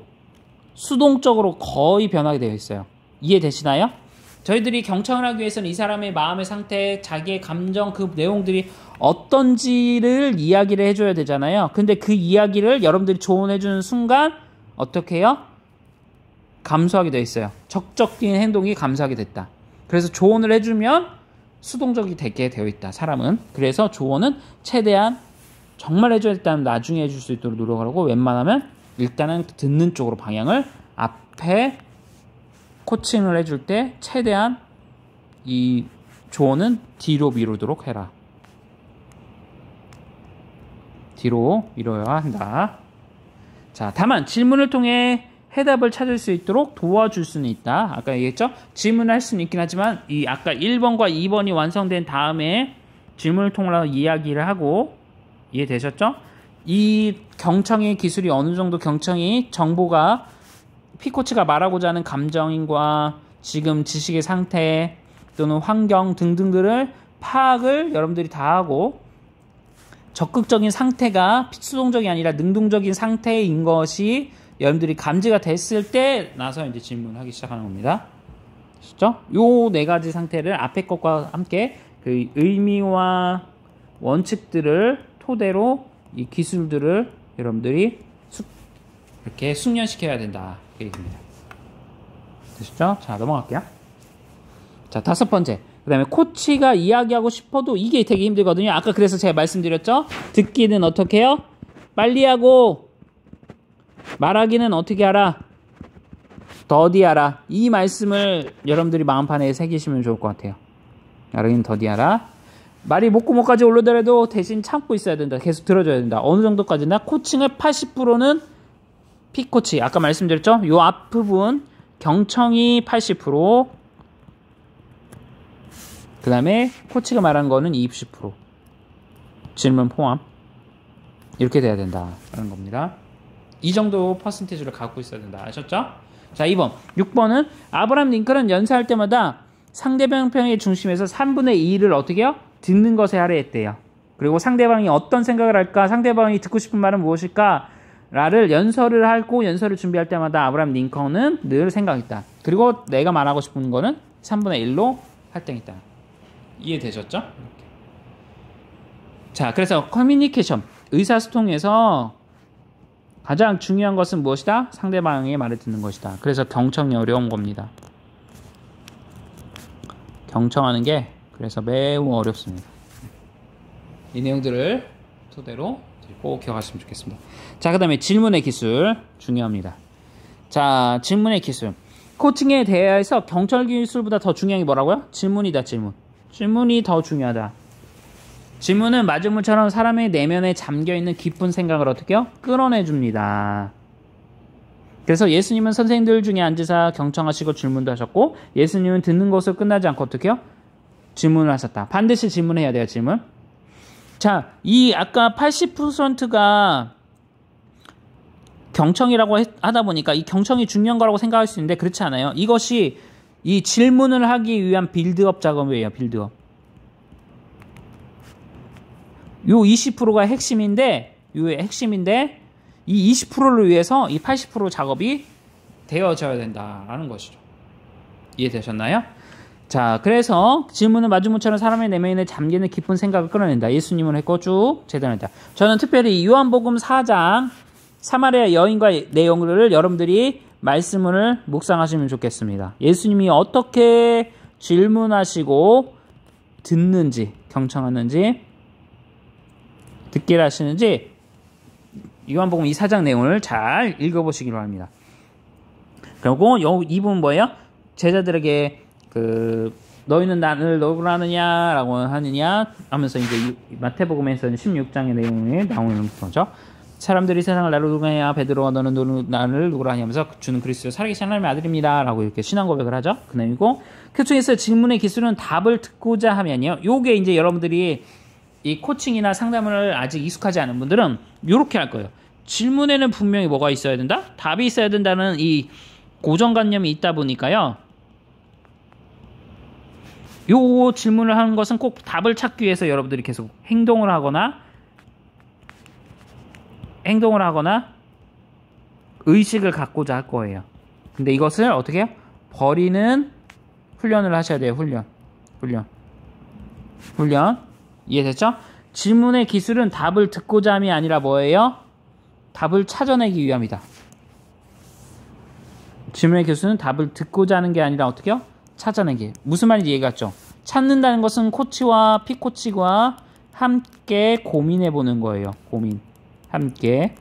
수동적으로 거의 변하게 되어 있어요. 이해되시나요? 저희들이 경청을 하기 위해서는 이 사람의 마음의 상태, 자기의 감정, 그 내용들이 어떤지를 이야기를 해줘야 되잖아요. 근데 그 이야기를 여러분들이 조언해주는 순간 어떻게 해요? 감소하게 되어 있어요. 적극적인 행동이 감소하게 됐다. 그래서 조언을 해주면 수동적이 되게 되어 있다. 사람은. 그래서 조언은 최대한 정말 해줘야 됐다면 나중에 해줄 수 있도록 노력을 하고, 웬만하면 일단은 듣는 쪽으로 방향을, 앞에 코칭을 해줄 때 최대한 이 조언은 뒤로 미루도록 해라. 뒤로 미뤄야 한다. 자, 다만 질문을 통해 해답을 찾을 수 있도록 도와줄 수는 있다. 아까 얘기했죠? 질문을 할 수는 있긴 하지만 이 아까 1번과 2번이 완성된 다음에 질문을 통해서 이야기를 하고, 이해되셨죠? 이 경청의 기술이 어느 정도, 경청이 정보가 P코치가 말하고자 하는 감정과 지금 지식의 상태 또는 환경 등등들을 파악을 여러분들이 다 하고, 적극적인 상태가 수동적이 아니라 능동적인 상태인 것이 여러분들이 감지가 됐을 때 나서 이제 질문하기 시작하는 겁니다. 그렇죠? 요 네 가지 상태를 앞에 것과 함께 그 의미와 원칙들을 토대로 이 기술들을 여러분들이 이렇게 숙련시켜야 된다. 그 얘기입니다. 되셨죠? 자, 넘어갈게요. 자, 5번째. 그 다음에 코치가 이야기하고 싶어도 이게 되게 힘들거든요. 아까 그래서 제가 말씀드렸죠? 듣기는 어떻게 해요? 빨리 하고, 말하기는 어떻게 하라? 더디하라. 이 말씀을 여러분들이 마음판에 새기시면 좋을 것 같아요. 말하기는 더디하라. 말이 목구멍까지 올라오더라도 대신 참고 있어야 된다. 계속 들어줘야 된다. 어느 정도까지나? 코칭의 80%는 P코치. 아까 말씀드렸죠? 요 앞부분 경청이 80%, 그 다음에 코치가 말한 거는 20%. 질문 포함. 이렇게 돼야 된다. 라는 겁니다. 이 정도 퍼센티지를 갖고 있어야 된다. 아셨죠? 자, 2번. 6번은 아브라함 링컨은 연사할 때마다 상대방 편의 중심에서 3분의 2를 어떻게 해요? 듣는 것에 할애했대요. 그리고 상대방이 어떤 생각을 할까? 상대방이 듣고 싶은 말은 무엇일까? 라를 연설을 하고 연설을 준비할 때마다 아브라함 링컨은 늘 생각했다. 그리고 내가 말하고 싶은 거는 3분의 1로 할당했다. 이해되셨죠? 이렇게. 자, 그래서 커뮤니케이션, 의사소통에서 가장 중요한 것은 무엇이다? 상대방의 말을 듣는 것이다. 그래서 경청이 어려운 겁니다. 경청하는 게 그래서 매우 어렵습니다. 이 내용들을 토대로 꼭 기억하시면 좋겠습니다. 자, 그 다음에 질문의 기술 중요합니다. 자, 질문의 기술. 코칭에 대해서 경청 기술보다 더 중요한 게 뭐라고요? 질문이다. 질문이 더 중요하다. 질문은 마중물처럼 사람의 내면에 잠겨있는 깊은 생각을 어떻게 해요? 끌어내줍니다. 그래서 예수님은 선생님들 중에 앉으사 경청하시고 질문도 하셨고, 예수님은 듣는 것으로 끝나지 않고 어떻게 해요? 질문을 하셨다. 반드시 질문해야 돼요. 질문. 자, 이 아까 80%가 경청이라고 하다 보니까 이 경청이 중요한 거라고 생각할 수 있는데 그렇지 않아요. 이것이 이 질문을 하기 위한 빌드업 작업이에요. 빌드업. 요 20%가 핵심인데 이 20%를 위해서 이 80% 작업이 되어져야 된다라는 것이죠. 이해되셨나요? 자, 그래서 질문은 마주문처럼 사람의 내면에 잠기는 깊은 생각을 끌어낸다. 예수님은 했고 쭉 재단했다. 저는 특별히 요한복음 4장 사마리아 여인과의 내용을 여러분들이 말씀을 묵상하시면 좋겠습니다. 예수님이 어떻게 질문하시고 듣는지, 경청하는지, 듣기를 하시는지 요한복음 이 4장 내용을 잘 읽어보시기로 합니다. 그리고 이 부분 뭐예요? 제자들에게 너희는 나를 누구로 하느냐라고 하느냐 하면서 이제 마태복음에서는 16장의 내용에 나오는 거죠. 사람들이 세상을 나로 누구로 하냐? 베드로가 너는 나를 누구로 하냐면서 주는 그리스도 살아계신 하나님의 아들입니다 라고 이렇게 신앙 고백을 하죠. 그 내용이고, 그 중에서 질문의 기술은 답을 듣고자 하면요, 요게 이제 여러분들이 이 코칭이나 상담을 아직 익숙하지 않은 분들은 요렇게 할 거예요. 질문에는 분명히 뭐가 있어야 된다? 답이 있어야 된다는 이 고정관념이 있다 보니까요, 요 질문을 하는 것은 꼭 답을 찾기 위해서 여러분들이 계속 행동을 하거나 의식을 갖고자 할 거예요. 근데 이것을 어떻게 해요? 버리는 훈련을 하셔야 돼요. 훈련. 이해됐죠? 질문의 기술은 답을 듣고자 함이 아니라 뭐예요? 답을 찾아내기 위함이다. 질문의 기술은 답을 듣고자 하는 게 아니라 어떻게요? 찾아내기. 무슨 말인지 이해갔죠? 찾는다는 것은 코치와 피코치와 함께 고민해보는 거예요. 함께.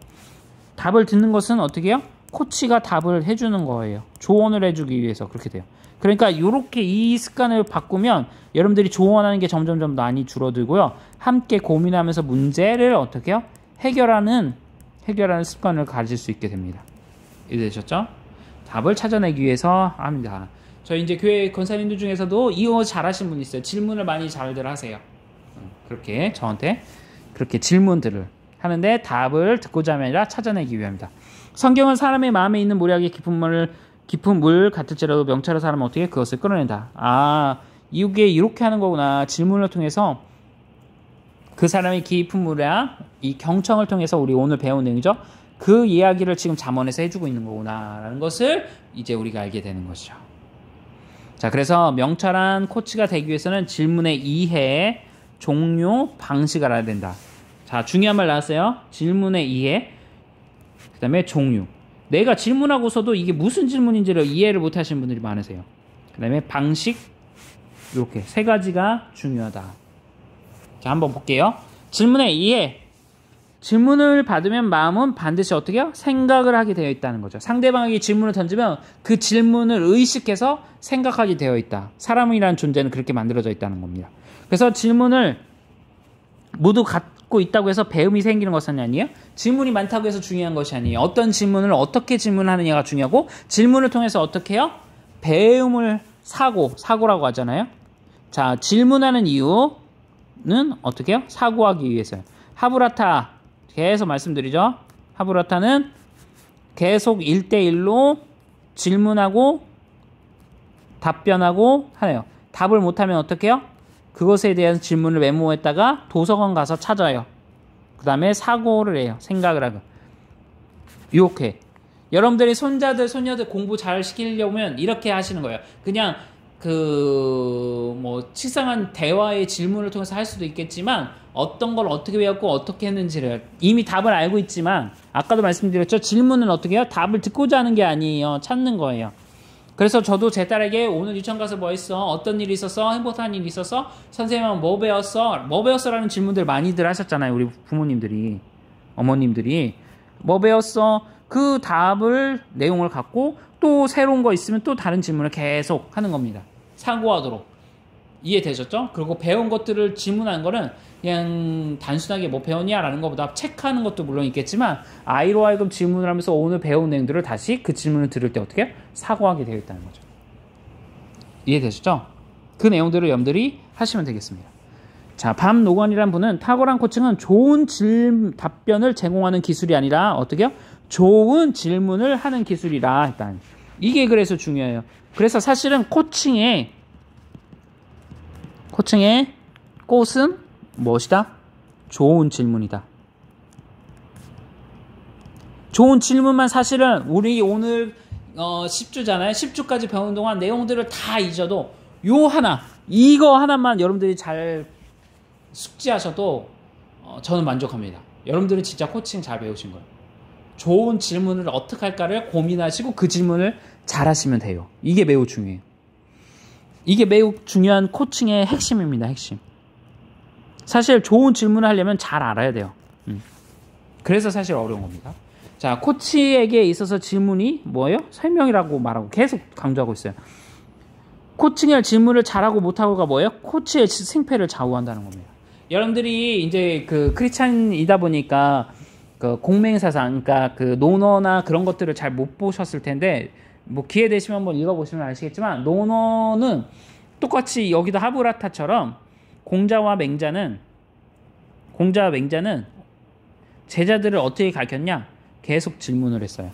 답을 듣는 것은 어떻게 해요? 코치가 답을 해주는 거예요. 조언을 해주기 위해서 그렇게 돼요. 그러니까 이렇게 이 습관을 바꾸면 여러분들이 조언하는 게 점점점 많이 줄어들고요. 함께 고민하면서 문제를 어떻게 해요? 해결하는 습관을 가질 수 있게 됩니다. 이해되셨죠? 답을 찾아내기 위해서 합니다. 저희 이제 교회 권사님들 중에서도 이거 잘하신 분 있어요. 질문을 많이 잘들 하세요. 그렇게 저한테 그렇게 질문들을 하는데 답을 듣고자 함이 아니라 찾아내기 위함이다. 성경은 사람의 마음에 있는 모략의 깊은 물 같을지라도 명철한 사람은 어떻게 그것을 끌어낸다. 아, 이게 이렇게 하는 거구나. 질문을 통해서 그 사람의 깊은 모략, 이 경청을 통해서 우리 오늘 배운 내용이죠. 그 이야기를 지금 잠언에서 해주고 있는 거구나 라는 것을 이제 우리가 알게 되는 것이죠. 자, 그래서 명철한 코치가 되기 위해서는 질문의 이해, 종류, 방식을 알아야 된다. 자, 중요한 말 나왔어요. 질문의 이해, 그 다음에 종류. 내가 질문하고서도 이게 무슨 질문인지를 이해를 못 하시는 분들이 많으세요. 그 다음에 방식, 이렇게 세 가지가 중요하다. 자, 한번 볼게요. 질문의 이해. 질문을 받으면 마음은 반드시 어떻게 해요? 생각을 하게 되어 있다는 거죠. 상대방에게 질문을 던지면 그 질문을 의식해서 생각하게 되어 있다. 사람이라는 존재는 그렇게 만들어져 있다는 겁니다. 그래서 질문을 모두 갖고 있다고 해서 배움이 생기는 것은 아니에요. 질문이 많다고 해서 중요한 것이 아니에요. 어떤 질문을 어떻게 질문하느냐가 중요하고 질문을 통해서 어떻게 해요? 배움을 사고라고 하잖아요. 자, 질문하는 이유는 어떻게 해요? 사고하기 위해서요. 하브라타 계속 말씀드리죠. 하브라타는 계속 1대1로 질문하고 답변하고 하네요. 답을 못하면 어떻게 해요? 그것에 대한 질문을 메모했다가 도서관 가서 찾아요. 그 다음에 사고를 해요. 생각을 하고. 이렇게. 여러분들이 손자들, 손녀들 공부 잘 시키려면 이렇게 하시는 거예요. 그냥 치상한 대화의 질문을 통해서 할 수도 있겠지만 어떤 걸 어떻게 배웠고 어떻게 했는지를 이미 답을 알고 있지만 아까도 말씀드렸죠. 질문은 어떻게 해요? 답을 듣고자 하는 게 아니에요. 찾는 거예요. 그래서 저도 제 딸에게 오늘 유치원 가서 뭐 했어? 어떤 일이 있었어? 행복한 일이 있었어? 선생님은 뭐 배웠어? 뭐 배웠어? 라는 질문들 많이들 하셨잖아요. 우리 부모님들이, 어머님들이. 뭐 배웠어? 그 답을, 내용을 갖고 또 새로운 거 있으면 또 다른 질문을 계속 하는 겁니다. 사고하도록. 이해되셨죠? 그리고 배운 것들을 질문하는 거는 그냥 단순하게 뭐 배웠냐? 라는 것보다 체크하는 것도 물론 있겠지만 아이로 하여금 질문을 하면서 오늘 배운 내용들을 다시 그 질문을 들을 때 어떻게 해요? 사고하게 되어 있다는 거죠. 이해되셨죠? 그 내용들을 여러분들이 하시면 되겠습니다. 자, 밤노건이란 분은 탁월한 코칭은 좋은 답변을 제공하는 기술이 아니라 어떻게 해요? 좋은 질문을 하는 기술이라 했다. 이게 그래서 중요해요. 그래서 사실은 코칭의 꽃은 무엇이다? 좋은 질문이다. 좋은 질문만 사실은 우리 오늘 10주잖아요. 10주까지 배우는 동안 내용들을 다 잊어도 이거 하나만 여러분들이 잘 숙지하셔도 저는 만족합니다. 여러분들은 진짜 코칭 잘 배우신 거예요. 좋은 질문을 어떻게 할까를 고민하시고 그 질문을 잘 하시면 돼요. 이게 매우 중요해요. 이게 매우 중요한 코칭의 핵심입니다. 핵심. 사실 좋은 질문을 하려면 잘 알아야 돼요. 그래서 사실 어려운 겁니다. 자, 코치에게 있어서 질문이 뭐예요? 설명이라고 말하고 계속 강조하고 있어요. 코칭할 질문을 잘하고 못하고가 뭐예요? 코치의 승패를 좌우한다는 겁니다. 여러분들이 이제 그 크리스찬이다 보니까 그 공맹사상, 그러니까 그 논어나 그런 것들을 잘 못 보셨을 텐데 뭐 기회 되시면 한번 읽어보시면 아시겠지만 논어는 똑같이 여기도 하브라타처럼 공자와 맹자는 제자들을 어떻게 가르쳤냐? 계속 질문을 했어요.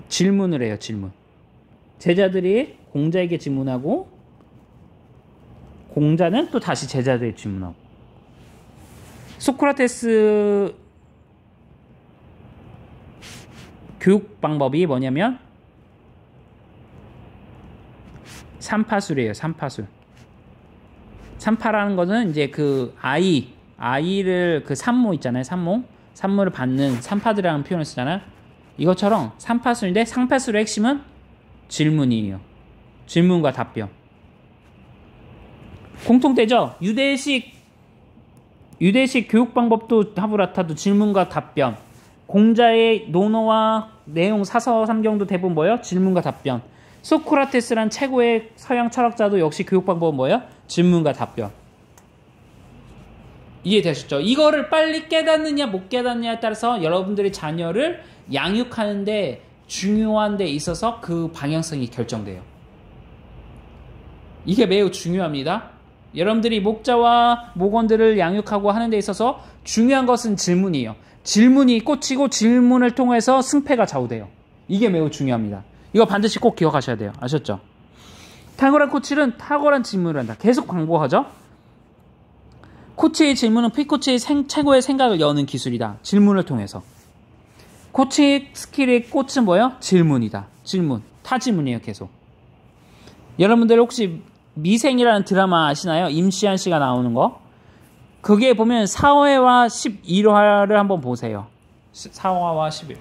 질문을 해요. 질문. 제자들이 공자에게 질문하고 공자는 또 다시 제자들에게 질문하고. 소크라테스 교육 방법이 뭐냐면 3파술이에요. 3파술. 3파라는 거는 이제 그 아이를 그 산모 있잖아요. 산모를 받는 3파들이라는 표현을 쓰잖아요. 이것처럼 3파술인데 3파술의 핵심은 질문이에요. 질문과 답변. 공통되죠? 유대식 교육 방법도 하브라타도 질문과 답변. 공자의 논어와 내용 사서 삼경도 대부분 뭐예요? 질문과 답변. 소크라테스란 최고의 서양 철학자도 역시 교육 방법은 뭐예요? 질문과 답변. 이해되셨죠? 이거를 빨리 깨닫느냐 못 깨닫느냐에 따라서 여러분들이 자녀를 양육하는데 중요한 데 있어서 그 방향성이 결정돼요. 이게 매우 중요합니다. 여러분들이 목자와 목원들을 양육하고 하는 데 있어서 중요한 것은 질문이에요. 질문이 꽂히고 질문을 통해서 승패가 좌우돼요. 이게 매우 중요합니다. 이거 반드시 꼭 기억하셔야 돼요. 아셨죠? 탁월한 코치는 탁월한 질문을 한다. 계속 광고하죠? 코치의 질문은 피코치의 최고의 생각을 여는 기술이다. 질문을 통해서. 코치 스킬의 꽃은 뭐예요? 질문이다. 질문. 타질문이에요. 계속. 여러분들 혹시 미생이라는 드라마 아시나요? 임시완 씨가 나오는 거. 그게 보면 4화와 11화를 한번 보세요. 4화와 11화.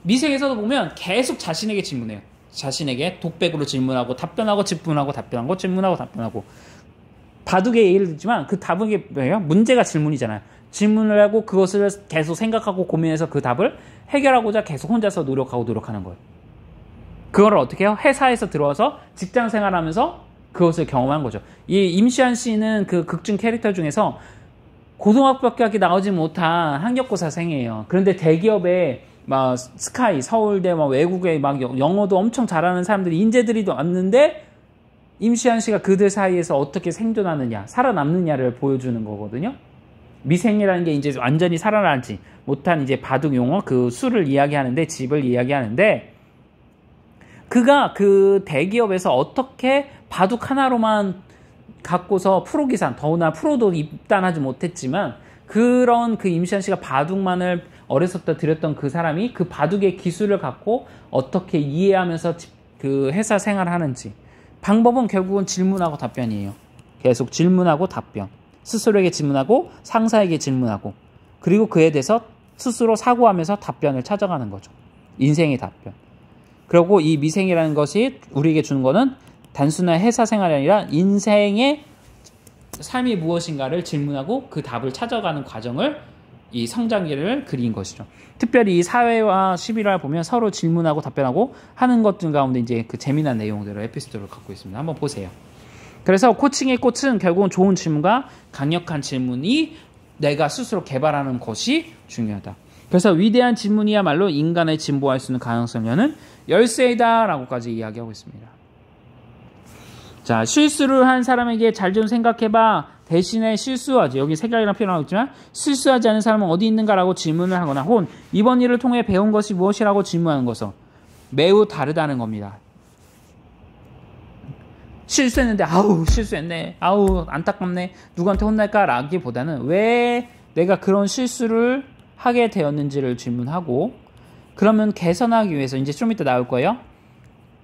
미생에서도 보면 계속 자신에게 질문해요. 자신에게 독백으로 질문하고 답변하고 질문하고 답변하고 질문하고 답변하고. 바둑의 예를 들지만 그 답은 뭐예요? 문제가 질문이잖아요. 질문을 하고 그것을 계속 생각하고 고민해서 그 답을 해결하고자 계속 혼자서 노력하는 거예요. 그거를 어떻게 해요? 회사에서 들어와서 직장 생활하면서 그것을 경험한 거죠. 이 임시완 씨는 그 극중 캐릭터 중에서 고등학교밖에 나오지 못한 한국고사생이에요. 그런데 대기업에 막 스카이, 서울대, 막 외국에 막 영어도 엄청 잘하는 사람들이 인재들이 왔는데 임시완 씨가 그들 사이에서 어떻게 생존하느냐, 살아남느냐를 보여주는 거거든요. 미생이라는 게 이제 완전히 살아남지 못한 이제 바둑 용어, 그 수를 이야기하는데, 집을 이야기하는데, 그가 그 대기업에서 어떻게 바둑 하나로만 갖고서 프로기산, 더구나 프로도 입단하지 못했지만, 그런 그 임시완 씨가 바둑만을 어렸을 때 들였던 그 사람이 그 바둑의 기술을 갖고 어떻게 이해하면서 그 회사 생활을 하는지. 방법은 결국은 질문하고 답변이에요. 계속 질문하고 답변. 스스로에게 질문하고 상사에게 질문하고 그리고 그에 대해서 스스로 사고하면서 답변을 찾아가는 거죠. 인생의 답변. 그리고 이 미생이라는 것이 우리에게 주는 거는 단순한 회사 생활이 아니라 인생의 삶이 무엇인가를 질문하고 그 답을 찾아가는 과정을 이 성장기를 그린 것이죠. 특별히 이 사회와 11화 보면 서로 질문하고 답변하고 하는 것들 가운데 이제 그 재미난 내용들을 에피소드를 갖고 있습니다. 한번 보세요. 그래서 코칭의 꽃은 결국은 좋은 질문과 강력한 질문이 내가 스스로 개발하는 것이 중요하다. 그래서 위대한 질문이야말로 인간의 진보할 수 있는 가능성을 여는 열쇠이다라고까지 이야기하고 있습니다. 자, 실수를 한 사람에게 잘 좀 생각해봐. 대신에 실수하지. 여기 생각이라는 표현을 있지만 실수하지 않은 사람은 어디 있는가라고 질문을 하거나 혹은 이번 일을 통해 배운 것이 무엇이라고 질문하는 것은 매우 다르다는 겁니다. 실수했는데 아우 실수했네. 아우 안타깝네. 누구한테 혼날까라기보다는 왜 내가 그런 실수를 하게 되었는지를 질문하고 그러면 개선하기 위해서 이제 좀 이따 나올 거예요.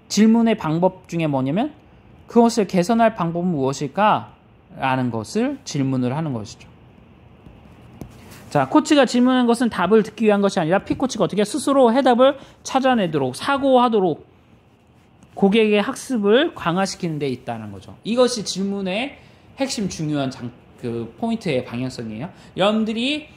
질문의 방법 중에 뭐냐면 그것을 개선할 방법은 무엇일까? 라는 것을 질문을 하는 것이죠. 자, 코치가 질문한 것은 답을 듣기 위한 것이 아니라 피코치가 어떻게 스스로 해답을 찾아내도록 사고하도록 고객의 학습을 강화시키는 데 있다는 거죠. 이것이 질문의 핵심 중요한 그 포인트의 방향성이에요. 여러분들이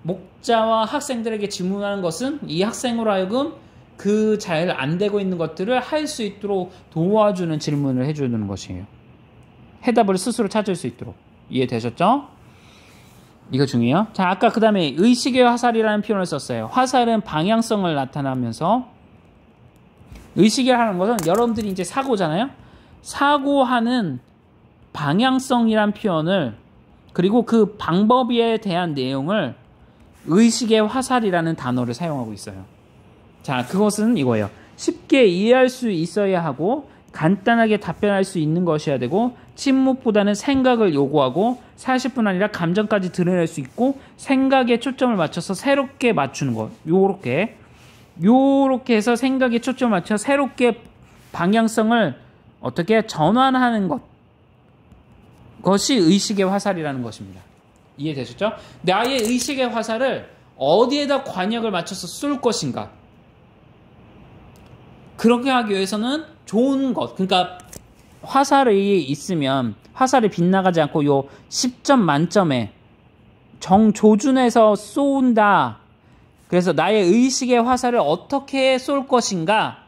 목자와 학생들에게 질문하는 것은 이 학생으로 하여금 그 잘 안 되고 있는 것들을 할 수 있도록 도와주는 질문을 해주는 것이에요. 해답을 스스로 찾을 수 있도록. 이해되셨죠? 이거 중요해요. 자, 아까 그 다음에 의식의 화살이라는 표현을 썼어요. 화살은 방향성을 나타나면서 의식이라는 것은 여러분들이 이제 사고잖아요. 사고하는 방향성이란 표현을 그리고 그 방법에 대한 내용을 의식의 화살이라는 단어를 사용하고 있어요. 자, 그것은 이거예요. 쉽게 이해할 수 있어야 하고 간단하게 답변할 수 있는 것이어야 되고 침묵보다는 생각을 요구하고 사실뿐 아니라 감정까지 드러낼 수 있고 생각에 초점을 맞춰서 새롭게 맞추는 것. 요렇게 해서 생각에 초점을 맞춰 새롭게 방향성을 어떻게 전환하는 것이 의식의 화살이라는 것입니다. 이해되셨죠? 나의 의식의 화살을 어디에다 관역을 맞춰서 쏠 것인가? 그렇게 하기 위해서는 좋은 것, 그러니까 화살이 있으면 화살이 빗나가지 않고 요 10점 만점에 정조준해서 쏜다. 그래서 나의 의식의 화살을 어떻게 쏠 것인가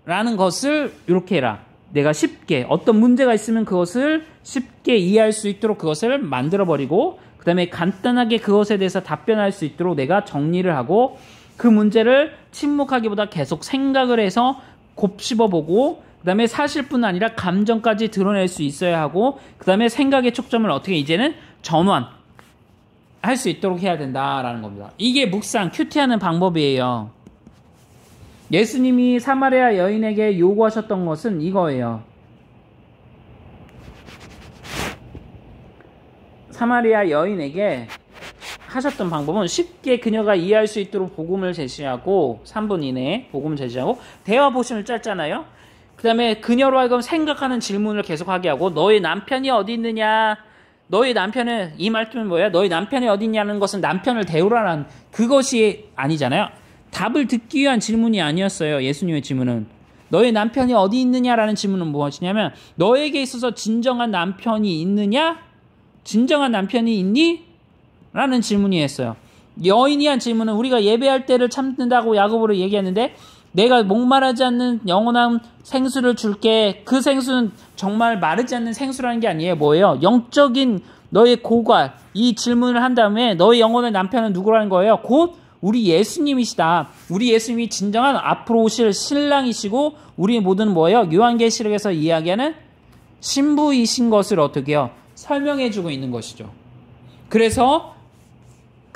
라는 것을 이렇게 해라. 내가 쉽게 어떤 문제가 있으면 그것을 쉽게 이해할 수 있도록 그것을 만들어버리고 그 다음에 간단하게 그것에 대해서 답변할 수 있도록 내가 정리를 하고 그 문제를 침묵하기보다 계속 생각을 해서 곱씹어보고 그 다음에 사실뿐 아니라 감정까지 드러낼 수 있어야 하고 그 다음에 생각의 초점을 어떻게 이제는 전환할 수 있도록 해야 된다라는 겁니다. 이게 묵상, 큐티하는 방법이에요. 예수님이 사마리아 여인에게 요구하셨던 것은 이거예요. 사마리아 여인에게 하셨던 방법은 쉽게 그녀가 이해할 수 있도록 복음을 제시하고 3분 이내에 복음을 제시하고 대화 보시면 짧잖아요. 그 다음에 그녀로 하여금 생각하는 질문을 계속하게 하고 너의 남편이 어디 있느냐, 너의 남편은, 이 말투는 뭐야? 너의 남편이 어디 있냐는 것은 남편을 대우라는 그것이 아니잖아요. 답을 듣기 위한 질문이 아니었어요. 예수님의 질문은 너의 남편이 어디 있느냐라는 질문은 무엇이냐면 너에게 있어서 진정한 남편이 있느냐? 진정한 남편이 있니? 라는 질문이었어요. 여인이 한 질문은 우리가 예배할 때를 참는다고 야고보로 얘기했는데 내가 목마르지 않는 영원한 생수를 줄게. 그 생수는 정말 마르지 않는 생수라는 게 아니에요. 뭐예요? 영적인 너의 고갈. 이 질문을 한 다음에 너의 영혼의 남편은 누구라는 거예요? 곧 우리 예수님이시다. 우리 예수님이 진정한 앞으로 오실 신랑이시고 우리 모든 뭐예요? 요한계시록에서 이야기하는 신부이신 것을 어떻게 해요? 설명해주고 있는 것이죠. 그래서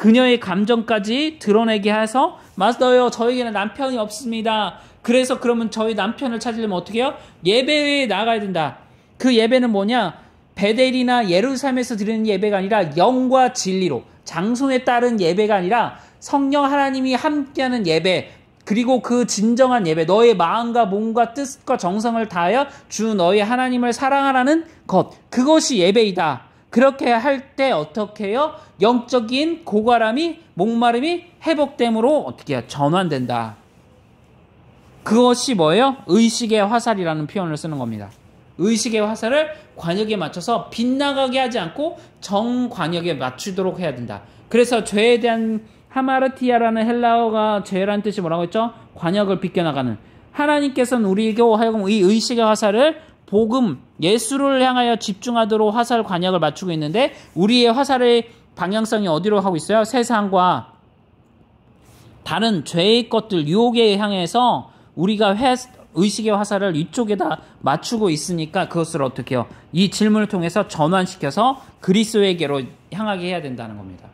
그녀의 감정까지 드러내게 해서 맞아요. 저에게는 남편이 없습니다. 그래서 그러면 저희 남편을 찾으려면 어떻게 해요? 예배에 나가야 된다. 그 예배는 뭐냐? 베델이나 예루살렘에서 드리는 예배가 아니라 영과 진리로 장소에 따른 예배가 아니라 성령 하나님이 함께하는 예배 그리고 그 진정한 예배 너의 마음과 몸과 뜻과 정성을 다하여 주 너의 하나님을 사랑하라는 것 그것이 예배이다. 그렇게 할 때 어떻게 해요? 영적인 고갈함이 목마름이 회복됨으로 어떻게 해요? 전환된다. 그것이 뭐예요? 의식의 화살이라는 표현을 쓰는 겁니다. 의식의 화살을 관역에 맞춰서 빗나가게 하지 않고 정관역에 맞추도록 해야 된다. 그래서 죄에 대한 하마르티아라는 헬라어가 죄라는 뜻이 뭐라고 했죠? 관역을 비껴나가는. 하나님께서는 우리에게 하여금 이 의식의 화살을 복음, 예수를 향하여 집중하도록 화살 관역을 맞추고 있는데 우리의 화살의 방향성이 어디로 하고 있어요? 세상과 다른 죄의 것들, 유혹에 향해서 우리가 의식의 화살을 이쪽에다 맞추고 있으니까 그것을 어떻게 해요? 이 질문을 통해서 전환시켜서 그리스도에게로 향하게 해야 된다는 겁니다.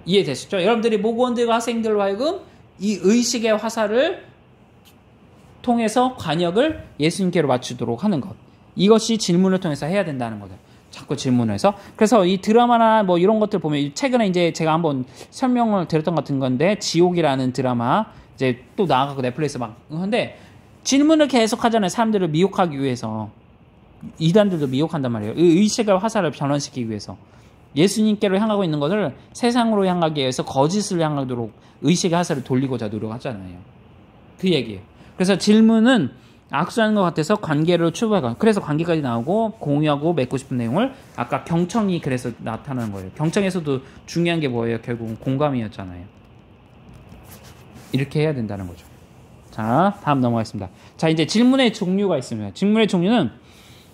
이해되시죠? 여러분들이 모국원들과 학생들로 하여금 이 의식의 화살을 통해서 관역을 예수님께로 맞추도록 하는 것. 이것이 질문을 통해서 해야 된다는 거죠. 자꾸 질문을 해서. 그래서 이 드라마나 뭐 이런 것들 보면 최근에 이제 제가 한번 설명을 드렸던 것 같은 건데 지옥이라는 드라마 이제 또 나가고 넷플릭스 막 하는데 질문을 계속 하잖아요. 사람들을 미혹하기 위해서. 이단들도 미혹한단 말이에요. 의식의 화살을 변환시키기 위해서. 예수님께로 향하고 있는 것을 세상으로 향하기 위해서 거짓을 향하도록 의식의 화살을 돌리고자 노력하잖아요. 그 얘기예요. 그래서 질문은 악수하는 것 같아서 관계를 추구하고 그래서 관계까지 나오고 공유하고 맺고 싶은 내용을 아까 경청이 그래서 나타나는 거예요. 경청에서도 중요한 게 뭐예요? 결국은 공감이었잖아요. 이렇게 해야 된다는 거죠. 자, 다음 넘어가겠습니다. 자, 이제 질문의 종류가 있습니다. 질문의 종류는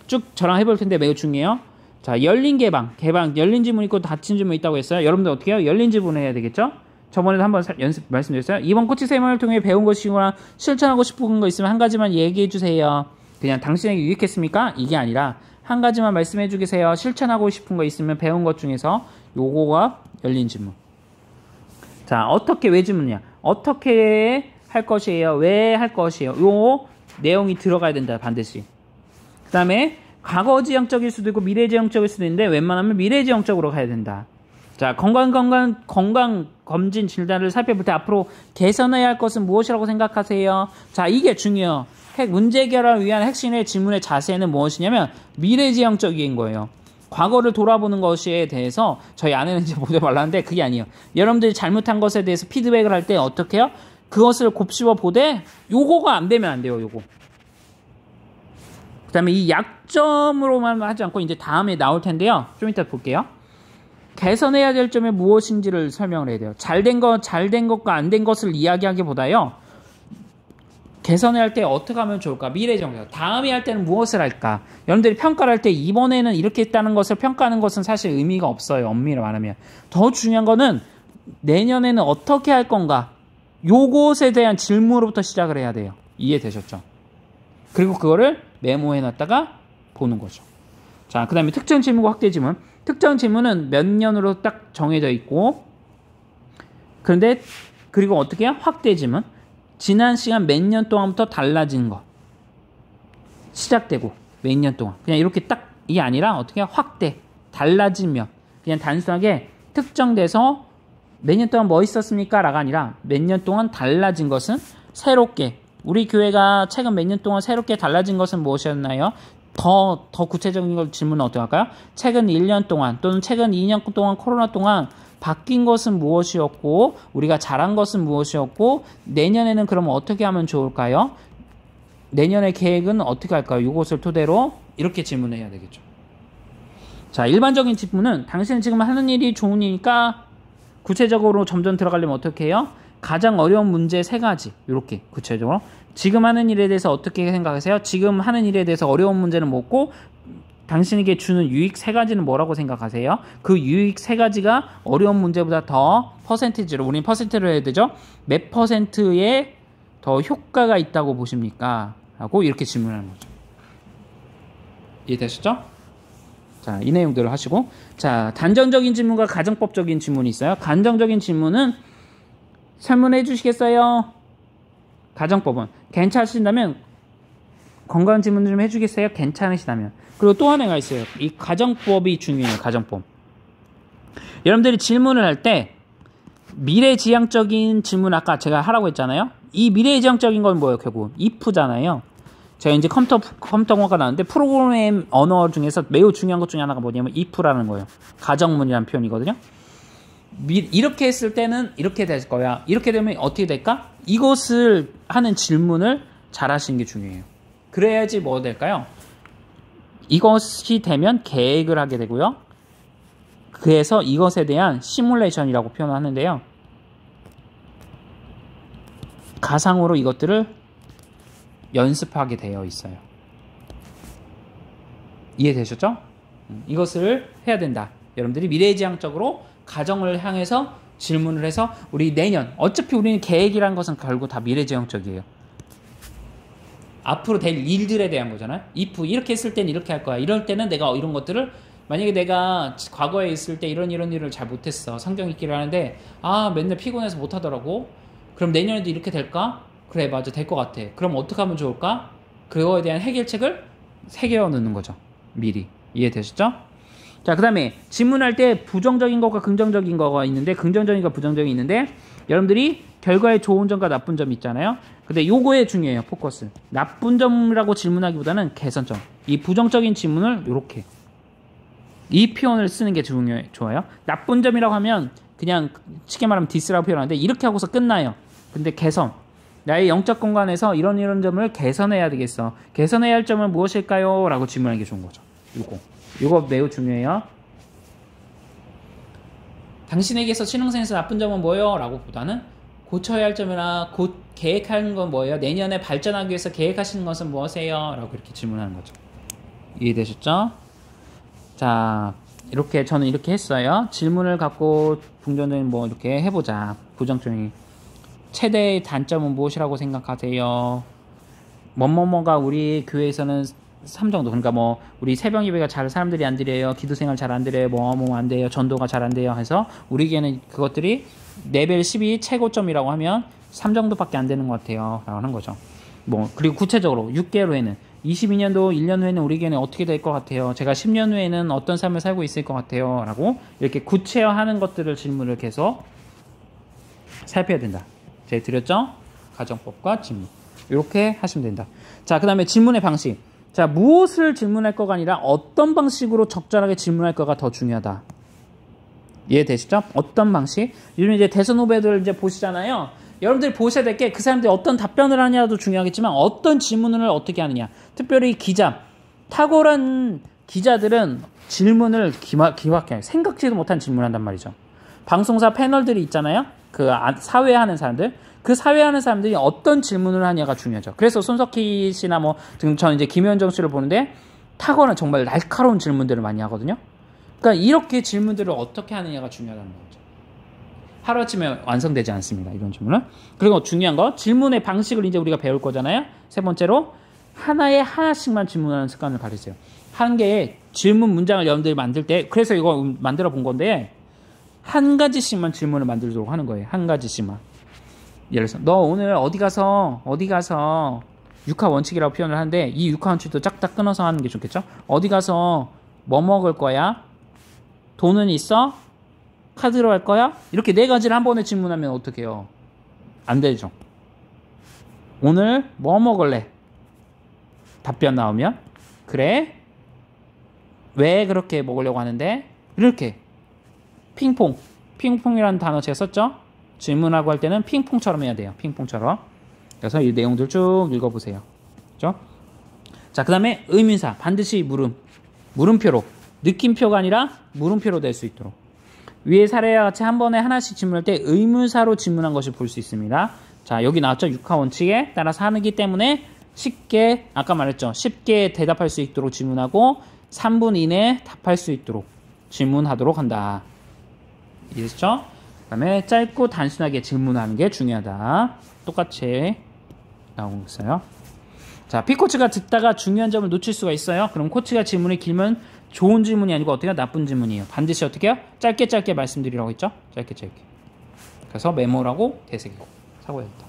쭉 저랑 해볼 텐데 매우 중요해요. 자, 열린 개방, 열린 지문 있고 닫힌 지문 있다고 했어요. 여러분들 어떻게 해요? 열린 지문을 해야 되겠죠? 저번에도 한번 연습 말씀드렸어요. 이번 코치 세미나를 통해 배운 것이거나 실천하고 싶은 거 있으면 한 가지만 얘기해 주세요. 그냥 당신에게 유익했습니까? 이게 아니라 한 가지만 말씀해 주세요. 실천하고 싶은 거 있으면 배운 것 중에서 요거가 열린 질문. 자, 어떻게 왜 질문이냐? 어떻게 할 것이에요? 왜 할 것이에요? 요 내용이 들어가야 된다. 반드시. 그 다음에 과거지향적일 수도 있고 미래지향적일 수도 있는데 웬만하면 미래지향적으로 가야 된다. 자, 건강검진 진단을 살펴볼 때 앞으로 개선해야 할 것은 무엇이라고 생각하세요? 자, 이게 중요해요. 문제 해결을 위한 핵심의 질문의 자세는 무엇이냐면 미래지향적인 거예요. 과거를 돌아보는 것에 대해서 저희 아내는 이제 보지 말라는데 그게 아니에요. 여러분들이 잘못한 것에 대해서 피드백을 할 때 어떻게 해요? 그것을 곱씹어 보되 요거가 안 되면 안 돼요. 요거. 그 다음에 이 약점으로만 하지 않고 이제 다음에 나올 텐데요. 좀 이따 볼게요. 개선해야 될 점이 무엇인지를 설명을 해야 돼요. 잘된 것과 안 된 것을 이야기하기보다요. 개선해야 할 때 어떻게 하면 좋을까? 미래정책. 다음에 할 때는 무엇을 할까? 여러분들이 평가를 할 때 이번에는 이렇게 했다는 것을 평가하는 것은 사실 의미가 없어요. 엄밀히 말하면. 더 중요한 거는 내년에는 어떻게 할 건가? 요것에 대한 질문으로부터 시작을 해야 돼요. 이해되셨죠? 그리고 그거를 메모해놨다가 보는 거죠. 자, 그 다음에 특정 질문과 확대 질문. 특정 질문은 몇 년으로 딱 정해져 있고, 그런데 그리고 어떻게 해요? 확대 질문. 지난 시간 몇 년 동안부터 달라진 거. 시작되고 몇 년 동안. 그냥 이렇게 딱이 아니라 어떻게 해요? 확대. 달라지면. 그냥 단순하게 특정돼서 몇 년 동안 뭐 있었습니까? 라가 아니라 몇 년 동안 달라진 것은 새롭게. 우리 교회가 최근 몇 년 동안 새롭게 달라진 것은 무엇이었나요? 더 구체적인 걸 질문은 어떻게 할까요? 최근 1년 동안 또는 최근 2년 동안 코로나 동안 바뀐 것은 무엇이었고 우리가 잘한 것은 무엇이었고 내년에는 그러면 어떻게 하면 좋을까요? 내년의 계획은 어떻게 할까요? 이것을 토대로 이렇게 질문을 해야 되겠죠. 자, 일반적인 질문은 당신은 지금 하는 일이 좋은 일이니까 구체적으로 점점 들어가려면 어떻게 해요? 가장 어려운 문제 3가지. 이렇게 구체적으로. 지금 하는 일에 대해서 어떻게 생각하세요? 지금 하는 일에 대해서 어려운 문제는 뭐고 당신에게 주는 유익 3가지는 뭐라고 생각하세요? 그 유익 3가지가 어려운 문제보다 더 퍼센티지로, 우리는 퍼센트로 해야 되죠? 몇 퍼센트의 더 효과가 있다고 보십니까? 하고 이렇게 질문하는 거죠. 이해되셨죠? 자, 이 내용들을 하시고. 자, 단정적인 질문과 가정법적인 질문이 있어요. 간정적인 질문은 설문해 주시겠어요? 가정법은 괜찮으신다면 건강한 질문 좀 해주겠어요? 괜찮으시다면. 그리고 또 하나가 있어요. 이 가정법이 중요해요. 가정법. 여러분들이 질문을 할 때 미래지향적인 질문 아까 제가 하라고 했잖아요. 이 미래지향적인 건 뭐예요? 결국 if잖아요. 제가 이제 컴퓨터공학과 나왔는데 프로그램 언어 중에서 매우 중요한 것 중에 하나가 뭐냐면 if라는 거예요. 가정문이라는 표현이거든요. 이렇게 했을 때는 이렇게 될 거야. 이렇게 되면 어떻게 될까? 이것을 하는 질문을 잘 하시는 게 중요해요. 그래야지 뭐 될까요? 이것이 되면 계획을 하게 되고요. 그래서 이것에 대한 시뮬레이션이라고 표현하는데요. 가상으로 이것들을 연습하게 되어 있어요. 이해되셨죠? 이것을 해야 된다. 여러분들이 미래지향적으로 가정을 향해서 질문을 해서 우리 내년, 어차피 우리는 계획이라는 것은 결국 다 미래지향적이에요. 앞으로 될 일들에 대한 거잖아요. if 이렇게 했을 때는 이렇게 할 거야. 이럴 때는 내가 이런 것들을 만약에 내가 과거에 있을 때 이런 일을 잘 못했어. 성경 읽기를 하는데 맨날 피곤해서 못하더라고. 그럼 내년에도 이렇게 될까? 그래, 맞아, 될 것 같아. 그럼 어떻게 하면 좋을까? 그거에 대한 해결책을 새겨 넣는 거죠. 미리. 이해되셨죠? 자, 그 다음에 질문할 때 부정적인 것과 긍정적인 거가 있는데, 긍정적인 것과 부정적인 게 있는데, 여러분들이 결과에 좋은 점과 나쁜 점이 있잖아요. 근데 요거에 중요해요. 포커스. 나쁜 점이라고 질문하기보다는 개선점. 이 부정적인 질문을 요렇게 이 표현을 쓰는 게 좋아요. 나쁜 점이라고 하면 그냥 쉽게 말하면 디스라고 표현하는데 이렇게 하고서 끝나요. 근데 개선. 나의 영적 공간에서 이런 점을 개선해야 되겠어. 개선해야 할 점은 무엇일까요? 라고 질문하는 게 좋은 거죠. 요거 매우 중요해요. 당신에게서 신앙생에서 나쁜 점은 뭐예요? 라고 보다는 고쳐야 할 점이나 곧 계획하는 건 뭐예요? 내년에 발전하기 위해서 계획하시는 것은 무엇이에요? 라고 이렇게 질문하는 거죠. 이해되셨죠? 자, 이렇게 저는 이렇게 했어요. 질문을 갖고 긍정적인 뭐 이렇게 해보자. 부정적인 최대의 단점은 무엇이라고 생각하세요? 뭐뭐뭐가 우리 교회에서는 3 정도. 그러니까 뭐 우리 새벽 예배가 잘 사람들이 안 드려요. 기도생활 잘 안 드려요. 뭐 안 돼요. 전도가 잘 안 돼요. 해서 우리에게는 그것들이 레벨 12 최고점이라고 하면 3 정도밖에 안 되는 것 같아요. 라고 하는 거죠. 그리고 구체적으로 6개월 후에는 22년도 1년 후에는 우리 교회는 어떻게 될 것 같아요? 제가 10년 후에는 어떤 삶을 살고 있을 것 같아요? 라고 이렇게 구체화하는 것들을 질문을 계속 살펴야 된다. 제가 드렸죠? 가정법과 질문. 이렇게 하시면 된다. 자, 그 다음에 질문의 방식. 자, 무엇을 질문할 거가 아니라 어떤 방식으로 적절하게 질문할 거가 더 중요하다. 이해되시죠? 어떤 방식? 요즘 이제 대선 후보들 이제 보시잖아요. 여러분들이 보셔야 될 게 그 사람들이 어떤 답변을 하냐도 중요하겠지만 어떤 질문을 어떻게 하느냐. 특별히 기자, 탁월한 기자들은 질문을 기막히게 생각지도 못한 질문을 한단 말이죠. 방송사 패널들이 있잖아요. 그 사회하는 사람들. 그 사회하는 사람들이 어떤 질문을 하냐가 중요하죠. 그래서 손석희 씨나 저는 이제 김현정 씨를 보는데 탁월한 정말 날카로운 질문들을 많이 하거든요. 그러니까 이렇게 질문들을 어떻게 하느냐가 중요하다는 거죠. 하루아침에 완성되지 않습니다. 이런 질문은. 그리고 중요한 거 질문의 방식을 이제 우리가 배울 거잖아요. 세 번째로 하나씩만 질문하는 습관을 가르쳐요. 한 개의 질문 문장을 여러분들이 만들 때 그래서 이거 만들어 본 건데 한 가지씩만 질문을 만들도록 하는 거예요. 한 가지씩만. 예를 들어서 너 오늘 어디 가서 육하 원칙이라고 표현을 하는데 이 육하 원칙도 짝딱 끊어서 하는 게 좋겠죠. 어디 가서 뭐 먹을 거야? 돈은 있어? 카드로 할 거야? 이렇게 네 가지를 한 번에 질문하면 어떻게 해요? 안 되죠. 오늘 뭐 먹을래? 답변 나오면 그래? 왜 그렇게 먹으려고 하는데? 이렇게 핑퐁이라는 단어 제가 썼죠? 질문하고 할 때는 핑퐁처럼 해야 돼요. 핑퐁처럼. 그래서 이 내용들 쭉 읽어보세요. 그렇죠? 자, 그 다음에 의문사. 반드시 물음표로. 느낌표가 아니라 물음표로 될 수 있도록. 위의 사례와 같이 한 번에 하나씩 질문할 때 의문사로 질문한 것을 볼 수 있습니다. 자, 여기 나왔죠? 육하 원칙에 따라서 하기 때문에 쉽게, 아까 말했죠? 쉽게 대답할 수 있도록 질문하고 3분 이내에 답할 수 있도록 질문하도록 한다. 이해되셨죠? 그 다음에 짧고 단순하게 질문하는 게 중요하다. 똑같이 나오고 있어요. 자, P코치가 듣다가 중요한 점을 놓칠 수가 있어요. 그럼 코치가 질문이 길면 좋은 질문이 아니고 어떻게 해요? 나쁜 질문이에요. 반드시 어떻게 해요? 짧게 말씀드리라고 했죠? 짧게. 그래서 메모라고 되새기고 사고해야겠다.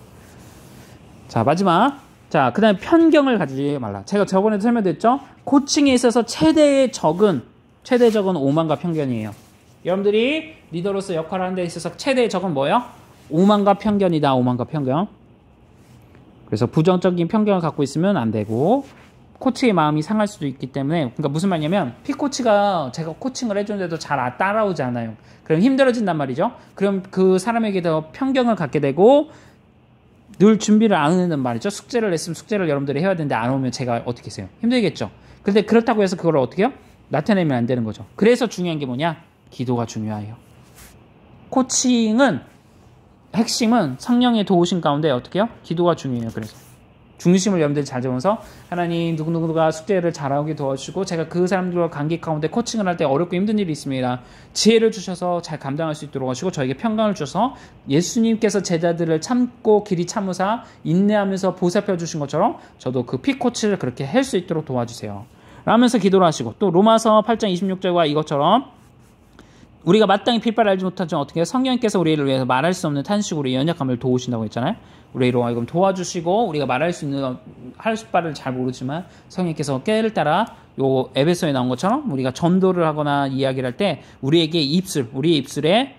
자, 마지막. 자, 그 다음에 편견을 가지지 말라. 제가 저번에도 설명드렸죠? 코칭에 있어서 최대의 적은 오만과 편견이에요. 여러분들이 리더로서 역할을 하는 데 있어서 최대의 적은 뭐예요? 오만과 편견이다. 오만과 편견. 그래서 부정적인 편견을 갖고 있으면 안 되고 코치의 마음이 상할 수도 있기 때문에 그러니까 무슨 말이냐면 P코치가 제가 코칭을 해주는데도 잘 따라오지 않아요. 그럼 힘들어진단 말이죠. 그럼 그 사람에게 더 편견을 갖게 되고 늘 준비를 안 하는 말이죠. 숙제를 냈으면 숙제를 여러분들이 해야 되는데 안 오면 제가 어떻게 했어요? 힘들겠죠. 근데 그렇다고 해서 그걸 어떻게 해요? 나타내면 안 되는 거죠. 그래서 중요한 게 뭐냐? 기도가 중요해요. 코칭은 핵심은 성령의 도우심 가운데 어떻게 해요? 기도가 중요해요. 그래서 중심을 여러분들이 잘 잡으면서 하나님 누구누구가 숙제를 잘하게 도와주시고 제가 그 사람들과 관계 가운데 코칭을 할 때 어렵고 힘든 일이 있습니다. 지혜를 주셔서 잘 감당할 수 있도록 하시고 저에게 평강을 주셔서 예수님께서 제자들을 참고 길이 참으사 인내하면서 보살펴 주신 것처럼 저도 그 P코치를 그렇게 할 수 있도록 도와주세요. 라면서 기도를 하시고 또 로마서 8장 26절과 이것처럼 우리가 마땅히 필바를 알지 못하지만 어떻게 해요? 성령께서 우리를 위해서 말할 수 없는 탄식으로 연약함을 도우신다고 했잖아요. 우리로 하여금 도와주시고 우리가 말할 수 있는 할 바를 잘 모르지만 성령께서 깨를 따라 요 에베소에 나온 것처럼 우리가 전도를 하거나 이야기를 할 때 우리의 입술에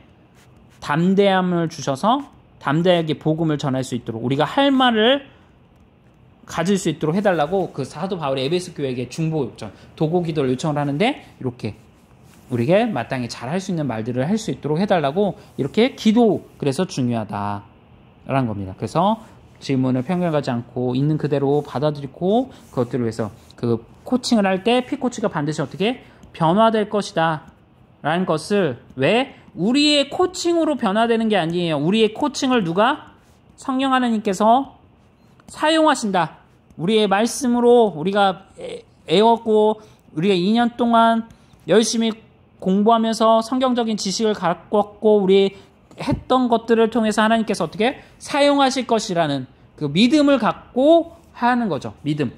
담대함을 주셔서 담대하게 복음을 전할 수 있도록 우리가 할 말을 가질 수 있도록 해달라고 그 사도 바울이 에베소 교회에게 중보 요청, 도고 기도를 요청을 하는데 이렇게 우리에게 마땅히 잘 할 수 있는 말들을 할 수 있도록 해달라고 이렇게 기도 그래서 중요하다라는 겁니다. 그래서 질문을 편견하지 않고 있는 그대로 받아들이고 그것들을 위해서 그 코칭을 할 때 P코치가 반드시 어떻게 변화될 것이다 라는 것을 왜 우리의 코칭으로 변화되는 게 아니에요. 우리의 코칭을 누가? 성령 하나님께서 사용하신다. 우리의 말씀으로 우리가 애웠고 우리가 2년 동안 열심히 공부하면서 성경적인 지식을 갖고 우리 했던 것들을 통해서 하나님께서 어떻게 사용하실 것이라는 그 믿음을 갖고 하는 거죠. 믿음.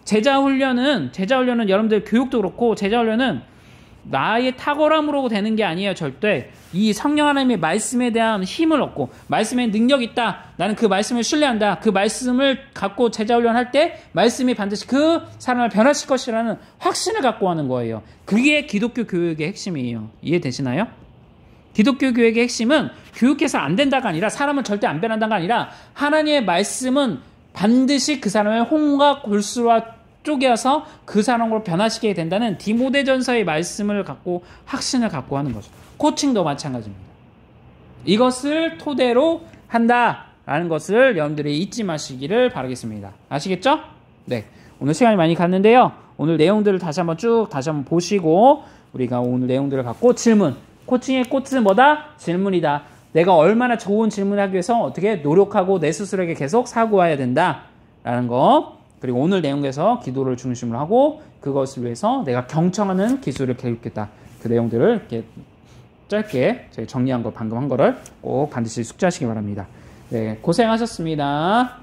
제자 훈련은 여러분들 교육도 그렇고 제자 훈련은 나의 탁월함으로 되는 게 아니에요. 절대. 이 성령 하나님의 말씀에 대한 힘을 얻고 말씀에 능력이 있다. 나는 그 말씀을 신뢰한다. 그 말씀을 갖고 제자 훈련할 때 말씀이 반드시 그 사람을 변화시킬 것이라는 확신을 갖고 하는 거예요. 그게 기독교 교육의 핵심이에요. 이해되시나요? 기독교 교육의 핵심은 교육해서 안 된다가 아니라 사람은 절대 안 변한다가 아니라 하나님의 말씀은 반드시 그 사람의 혼과 골수와 쪼개어서 그 사람으로 변화시키게 된다는 디모데전서의 말씀을 갖고 확신을 갖고 하는 거죠. 코칭도 마찬가지입니다. 이것을 토대로 한다라는 것을 여러분들이 잊지 마시기를 바라겠습니다. 아시겠죠? 네, 오늘 시간이 많이 갔는데요. 오늘 내용들을 다시 한번 보시고 우리가 오늘 내용들을 갖고 질문. 코칭의 꽃은 뭐다? 질문이다. 내가 얼마나 좋은 질문을 하기 위해서 어떻게 노력하고 내 스스로에게 계속 사고해야 된다라는 거. 그리고 오늘 내용에서 기도를 중심으로 하고 그것을 위해서 내가 경청하는 기술을 교육했다. 그 내용들을 이렇게 짧게 저희 정리한 거 방금 한 거를 꼭 반드시 숙지하시기 바랍니다. 네, 고생하셨습니다.